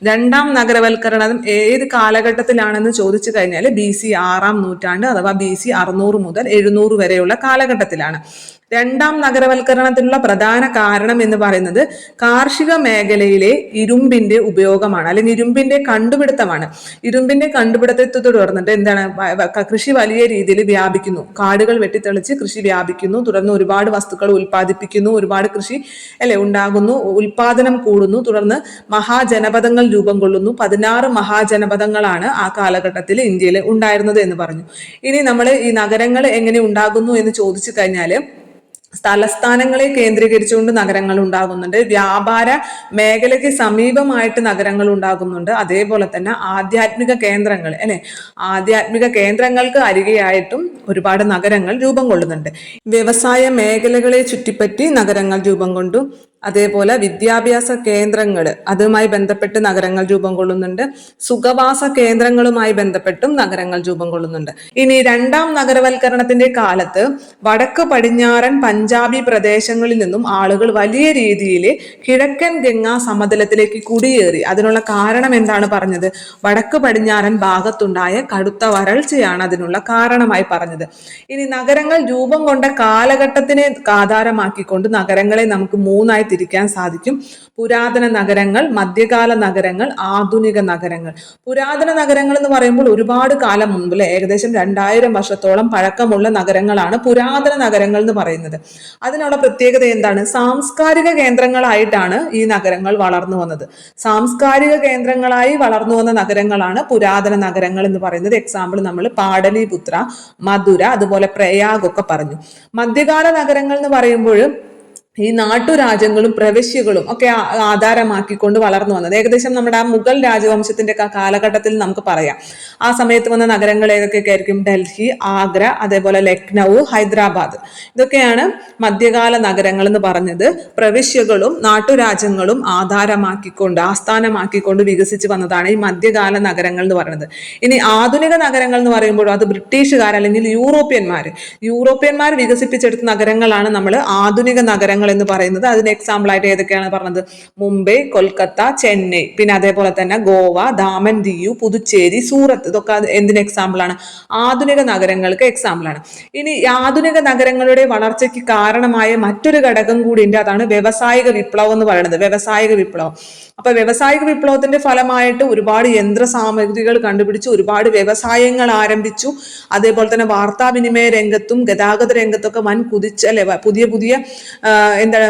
2ാം നഗരവൽക്കരണം ഏത് കാലഘട്ടത്തിലാണെന്ന് ചോദിച്ചു കഴിഞ്ഞാൽ BC 6-ാം നൂറ്റാണ്ട് അഥവാ BC 600 മുതൽ 700 വരെയുള്ള കാലഘട്ടത്തിലാണ്. 2ാം നഗരവൽക്കരണത്തിനുള്ള പ്രധാന കാരണം എന്ന് പറയുന്നത് കാർഷിക മേഖലയിലെ ഇരുമ്പിന്റെ ഉപയോഗമാണ്, അല്ലെങ്കിൽ ഇരുമ്പിന്റെ കണ്ടുപിടുത്തമാണ്. ഇരുമ്പിന്റെ കണ്ടുപിടുത്തത്തെ തുടർന്നിട്ട് എന്താണ്? കൃഷി വലിയ രീതിയിൽ വ്യാപിക്കുന്നു. കാടുകൾ വെട്ടിത്തെളിച്ച് കൃഷി വ്യാപിക്കുന്നു. തുടർന്ന് ഒരുപാട് വസ്തുക്കൾ ഉൽപ്പാദിപ്പിക്കുന്നു, ഒരുപാട് കൃഷി ഉണ്ടാകുന്നു, ഉൽപാദനം കൂടുന്നു. തുടർന്ന് മഹാജനപദങ്ങൾ രൂപം കൊള്ളുന്നു. 16 മഹാജനപദങ്ങളാണ് ആ കാലഘട്ടത്തിൽ ഇന്ത്യയിൽ ഉണ്ടായിരുന്നത് എന്ന് പറഞ്ഞു. ഇനി നമ്മൾ ഈ നഗരങ്ങൾ എങ്ങനെ ഉണ്ടാകുന്നു എന്ന് ചോദിച്ചു കഴിഞ്ഞാൽ തലസ്ഥാനങ്ങളെ കേന്ദ്രീകരിച്ചുകൊണ്ട് നഗരങ്ങൾ ഉണ്ടാകുന്നുണ്ട്. വ്യാപാര മേഖലയ്ക്ക് സമീപമായിട്ട് നഗരങ്ങൾ ഉണ്ടാകുന്നുണ്ട്. അതേപോലെ തന്നെ ആധ്യാത്മിക കേന്ദ്രങ്ങൾ അല്ലെ, ആധ്യാത്മിക കേന്ദ്രങ്ങൾക്ക് അരികെയായിട്ടും ഒരുപാട് നഗരങ്ങൾ രൂപം കൊള്ളുന്നുണ്ട്. വ്യവസായ മേഖലകളെ ചുറ്റിപ്പറ്റി നഗരങ്ങൾ രൂപം കൊണ്ടു. അതേപോലെ വിദ്യാഭ്യാസ കേന്ദ്രങ്ങൾ, അതുമായി ബന്ധപ്പെട്ട് നഗരങ്ങൾ രൂപം കൊള്ളുന്നുണ്ട്. സുഖവാസ കേന്ദ്രങ്ങളുമായി ബന്ധപ്പെട്ടും നഗരങ്ങൾ രൂപം കൊള്ളുന്നുണ്ട്. ഇനി 2ാം നഗരവൽക്കരണത്തിന്റെ കാലത്ത് വടക്ക് പടിഞ്ഞാറൻ പഞ്ചാബി പ്രദേശങ്ങളിൽ നിന്നും ആളുകൾ വലിയ രീതിയിൽ കിഴക്കൻ ഗംഗാ സമതലത്തിലേക്ക് കുടിയേറി. അതിനുള്ള കാരണം എന്താണ് പറഞ്ഞത്? വടക്ക് പടിഞ്ഞാറൻ ഭാഗത്തുണ്ടായ കടുത്ത വരൾച്ചയാണ് അതിനുള്ള കാരണമായി പറഞ്ഞത്. ഇനി നഗരങ്ങൾ രൂപം കൊണ്ട കാലഘട്ടത്തിനെ ആധാരമാക്കിക്കൊണ്ട് നഗരങ്ങളെ നമുക്ക് 3ആയി തിരിക്കാൻ സാധിക്കും. പുരാതന നഗരങ്ങൾ, മധ്യകാല നഗരങ്ങൾ, ആധുനിക നഗരങ്ങൾ. പുരാതന നഗരങ്ങൾ എന്ന് പറയുമ്പോൾ ഒരുപാട് കാലം മുമ്പ്, അല്ലെ, ഏകദേശം 2000 വർഷത്തോളം പഴക്കമുള്ള നഗരങ്ങളാണ് പുരാതന നഗരങ്ങൾ എന്ന് പറയുന്നത്. അതിനുള്ള പ്രത്യേകത എന്താണ്? സാംസ്കാരിക കേന്ദ്രങ്ങളായിട്ടാണ് ഈ നഗരങ്ങൾ വളർന്നു വന്നത്. സാംസ്കാരിക കേന്ദ്രങ്ങളായി വളർന്നു വന്ന നഗരങ്ങളാണ് പുരാതന നഗരങ്ങൾ എന്ന് പറയുന്നത്. എക്സാമ്പിൾ നമ്മൾ പാടലിപുത്ര, മധുര, അതുപോലെ പ്രയാഗ് ഒക്കെ പറഞ്ഞു. മധ്യകാല നഗരങ്ങൾ എന്ന് പറയുമ്പോൾ ഈ നാട്ടുരാജ്യങ്ങളും പ്രവിശ്യകളും ഒക്കെ ആധാരമാക്കിക്കൊണ്ട് വളർന്നു വന്നത്. ഏകദേശം നമ്മുടെ ആ മുഗൾ രാജവംശത്തിന്റെ കാലഘട്ടത്തിൽ നമുക്ക് പറയാം. ആ സമയത്ത് വന്ന നഗരങ്ങൾ ഏതൊക്കെയൊക്കെ ആയിരിക്കും? ഡൽഹി, ആഗ്ര, അതേപോലെ ലക്നൗ, ഹൈദരാബാദ്. ഇതൊക്കെയാണ് മധ്യകാല നഗരങ്ങൾ എന്ന് പറഞ്ഞത്. പ്രവിശ്യകളും നാട്ടുരാജ്യങ്ങളും ആസ്ഥാനമാക്കിക്കൊണ്ട് വികസിച്ച് വന്നതാണ് ഈ മധ്യകാല നഗരങ്ങൾ എന്ന് പറയുന്നത്. ഇനി ആധുനിക നഗരങ്ങൾ എന്ന് പറയുമ്പോൾ അത് ബ്രിട്ടീഷുകാർ അല്ലെങ്കിൽ യൂറോപ്യന്മാർ വികസിപ്പിച്ചെടുത്ത നഗരങ്ങളാണ് നമ്മൾ ആധുനിക നഗരങ്ങൾ എന്ന് പറയുന്നത്. അതിന് എക്സാമ്പിൾ ആയിട്ട് ഏതൊക്കെയാണ് പറഞ്ഞത്? മുംബൈ, കൊൽക്കത്ത, ചെന്നൈ, പിന്നെ അതേപോലെ തന്നെ ഗോവ, ദാമൻ ദിയു, പുതുച്ചേരി, സൂറത്ത്. ഇതൊക്കെ എന്തിന് എക്സാമ്പിൾ ആണ്? ആധുനിക നഗരങ്ങൾക്ക് എക്സാമ്പിൾ ആണ്. ഇനി ആധുനിക നഗരങ്ങളുടെ വളർച്ചയ്ക്ക് കാരണമായ മറ്റൊരു ഘടകം കൂടി ഉണ്ട്. അതാണ് വ്യവസായിക വിപ്ലവം എന്ന് പറയുന്നത്. വ്യവസായിക വിപ്ലവം. അപ്പൊ വ്യവസായിക വിപ്ലവത്തിന്റെ ഫലമായിട്ട് ഒരുപാട് യന്ത്ര സാമഗ്രികൾ കണ്ടുപിടിച്ചു, ഒരുപാട് വ്യവസായങ്ങൾ ആരംഭിച്ചു. അതേപോലെ തന്നെ വാർത്താവിനിമയ രംഗത്തും ഗതാഗത രംഗത്തൊക്കെ വൻ കുതിച്ചല്ലേ, പുതിയ എന്താണ്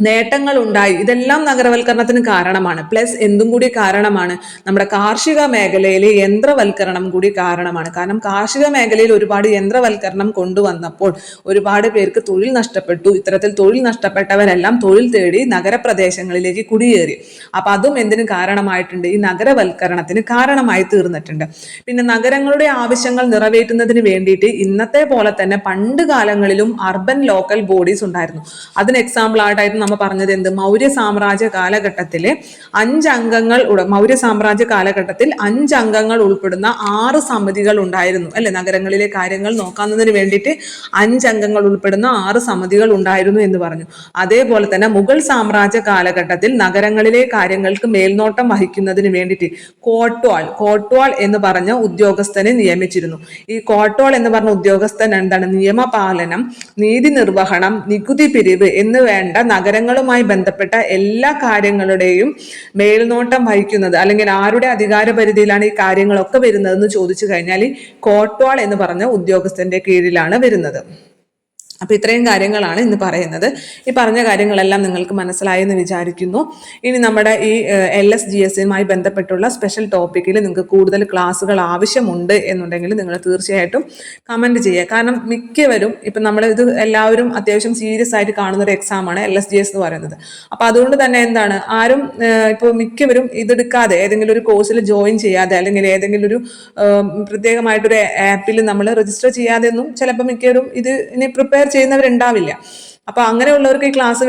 നേട്ടങ്ങൾ ഉണ്ടായി. ഇതെല്ലാം നഗരവൽക്കരണത്തിന് കാരണമാണ്. പ്ലസ് എന്തും കൂടി കാരണമാണ്? നമ്മുടെ കാർഷിക മേഖലയിലെ യന്ത്രവൽക്കരണം കൂടി കാരണമാണ്. കാരണം കാർഷിക മേഖലയിൽ ഒരുപാട് യന്ത്രവൽക്കരണം കൊണ്ടുവന്നപ്പോൾ ഒരുപാട് പേർക്ക് തൊഴിൽ നഷ്ടപ്പെട്ടു. ഇത്തരത്തിൽ തൊഴിൽ നഷ്ടപ്പെട്ടവരെല്ലാം തൊഴിൽ തേടി നഗരപ്രദേശങ്ങളിലേക്ക് കുടിയേറി. അപ്പൊ അതും എന്തിനു കാരണമായിട്ടുണ്ട്? ഈ നഗരവൽക്കരണത്തിന് കാരണമായി തീർന്നിട്ടുണ്ട്. പിന്നെ നഗരങ്ങളുടെ ആവശ്യങ്ങൾ നിറവേറ്റുന്നതിന് വേണ്ടിയിട്ട് ഇന്നത്തെ പോലെ തന്നെ പണ്ട് കാലങ്ങളിലും അർബൻ ലോക്കൽ ബോഡീസ് ഉണ്ടായിരുന്നു. അതിന് എക്സാമ്പിൾ ആയിട്ട് നമ്മൾ പറഞ്ഞത് എന്ത്? മൗര്യ സാമ്രാജ്യ കാലഘട്ടത്തിൽ 5 അംഗങ്ങൾ ഉൾപ്പെടുന്ന 6 സമിതികൾ ഉണ്ടായിരുന്നു, അല്ലെ? നഗരങ്ങളിലെ കാര്യങ്ങൾ നോക്കുന്നതിന് വേണ്ടിയിട്ട് 5 അംഗങ്ങൾ ഉൾപ്പെടുന്ന 6 സമിതികൾ ഉണ്ടായിരുന്നു എന്ന് പറഞ്ഞു. അതേപോലെ തന്നെ മുഗൾ സാമ്രാജ്യ കാലഘട്ടത്തിൽ നഗരങ്ങളിലെ കാര്യങ്ങൾക്ക് മേൽനോട്ടം വഹിക്കുന്നതിന് വേണ്ടിയിട്ട് കോട്ട്വാൾ എന്ന് പറഞ്ഞ ഉദ്യോഗസ്ഥനെ നിയമിച്ചിരുന്നു. ഈ കോട്ട്വാൾ എന്ന് പറഞ്ഞ ഉദ്യോഗസ്ഥൻ എന്താണ്? നിയമപാലനം, നീതി നിർവഹണം, നികുതി പിരിവ് എന്ന് വേണ്ട നഗരങ്ങളുമായി ബന്ധപ്പെട്ട എല്ലാ കാര്യങ്ങളുടെയും മേൽനോട്ടം വഹിക്കുന്നത്, അല്ലെങ്കിൽ ആരുടെ അധികാര പരിധിയിലാണ് ഈ കാര്യങ്ങളൊക്കെ വരുന്നതെന്ന് ചോദിച്ചു കഴിഞ്ഞാൽ കോട്ട്വാൾ എന്ന് പറഞ്ഞ ഉദ്യോഗസ്ഥന്റെ കീഴിലാണ് വരുന്നത്. അപ്പൊ ഇത്രയും കാര്യങ്ങളാണ് ഇന്ന് പറയുന്നത്. ഈ പറഞ്ഞ കാര്യങ്ങളെല്ലാം നിങ്ങൾക്ക് മനസ്സിലായി എന്ന് വിചാരിക്കുന്നു. ഇനി നമ്മുടെ ഈ LSGSയുമായി ബന്ധപ്പെട്ടുള്ള സ്പെഷ്യൽ ടോപ്പിക്കിൽ നിങ്ങൾക്ക് കൂടുതൽ ക്ലാസ്സുകൾ ആവശ്യമുണ്ട് എന്നുണ്ടെങ്കിൽ നിങ്ങൾ തീർച്ചയായിട്ടും കമന്റ് ചെയ്യുക. കാരണം മിക്കവരും ഇപ്പം ഇത് എല്ലാവരും അത്യാവശ്യം സീരിയസ് ആയിട്ട് കാണുന്ന ഒരു എക്സാമാണ് LSGS എന്ന് പറയുന്നത്. അപ്പൊ അതുകൊണ്ട് തന്നെ എന്താണ്, ആരും ഇപ്പോൾ മിക്കവരും ഇതെടുക്കാതെ ഏതെങ്കിലും ഒരു കോഴ്സിൽ ജോയിൻ ചെയ്യാതെ അല്ലെങ്കിൽ ഏതെങ്കിലും ഒരു പ്രത്യേകമായിട്ടൊരു ആപ്പിൽ നമ്മൾ രജിസ്റ്റർ ചെയ്യാതെ ഒന്നും ചിലപ്പോൾ മിക്കവരും ഇനി പ്രിപ്പയർ ചെയ്യുന്നവരുണ്ടാവില്ല. അപ്പൊ അങ്ങനെയുള്ളവർക്ക് ഈ ക്ലാസ്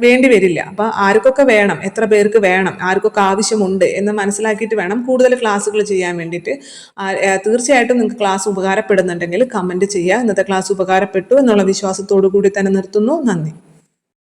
വേണ്ടി വരില്ല. അപ്പൊ ആർക്കൊക്കെ വേണം, എത്ര പേർക്ക് വേണം, ആർക്കൊക്കെ ആവശ്യമുണ്ട് എന്ന് മനസ്സിലാക്കിയിട്ട് വേണം കൂടുതൽ ക്ലാസ്സുകൾ ചെയ്യാൻ വേണ്ടിയിട്ട്. തീർച്ചയായിട്ടും നിങ്ങൾക്ക് ക്ലാസ് ഉപകാരപ്പെടുന്നുണ്ടെങ്കിൽ കമന്റ് ചെയ്യുക. ഇന്നത്തെ ക്ലാസ് ഉപകാരപ്പെട്ടു എന്നുള്ള വിശ്വാസത്തോടു കൂടി തന്നെ നിർത്തുന്നു. നന്ദി.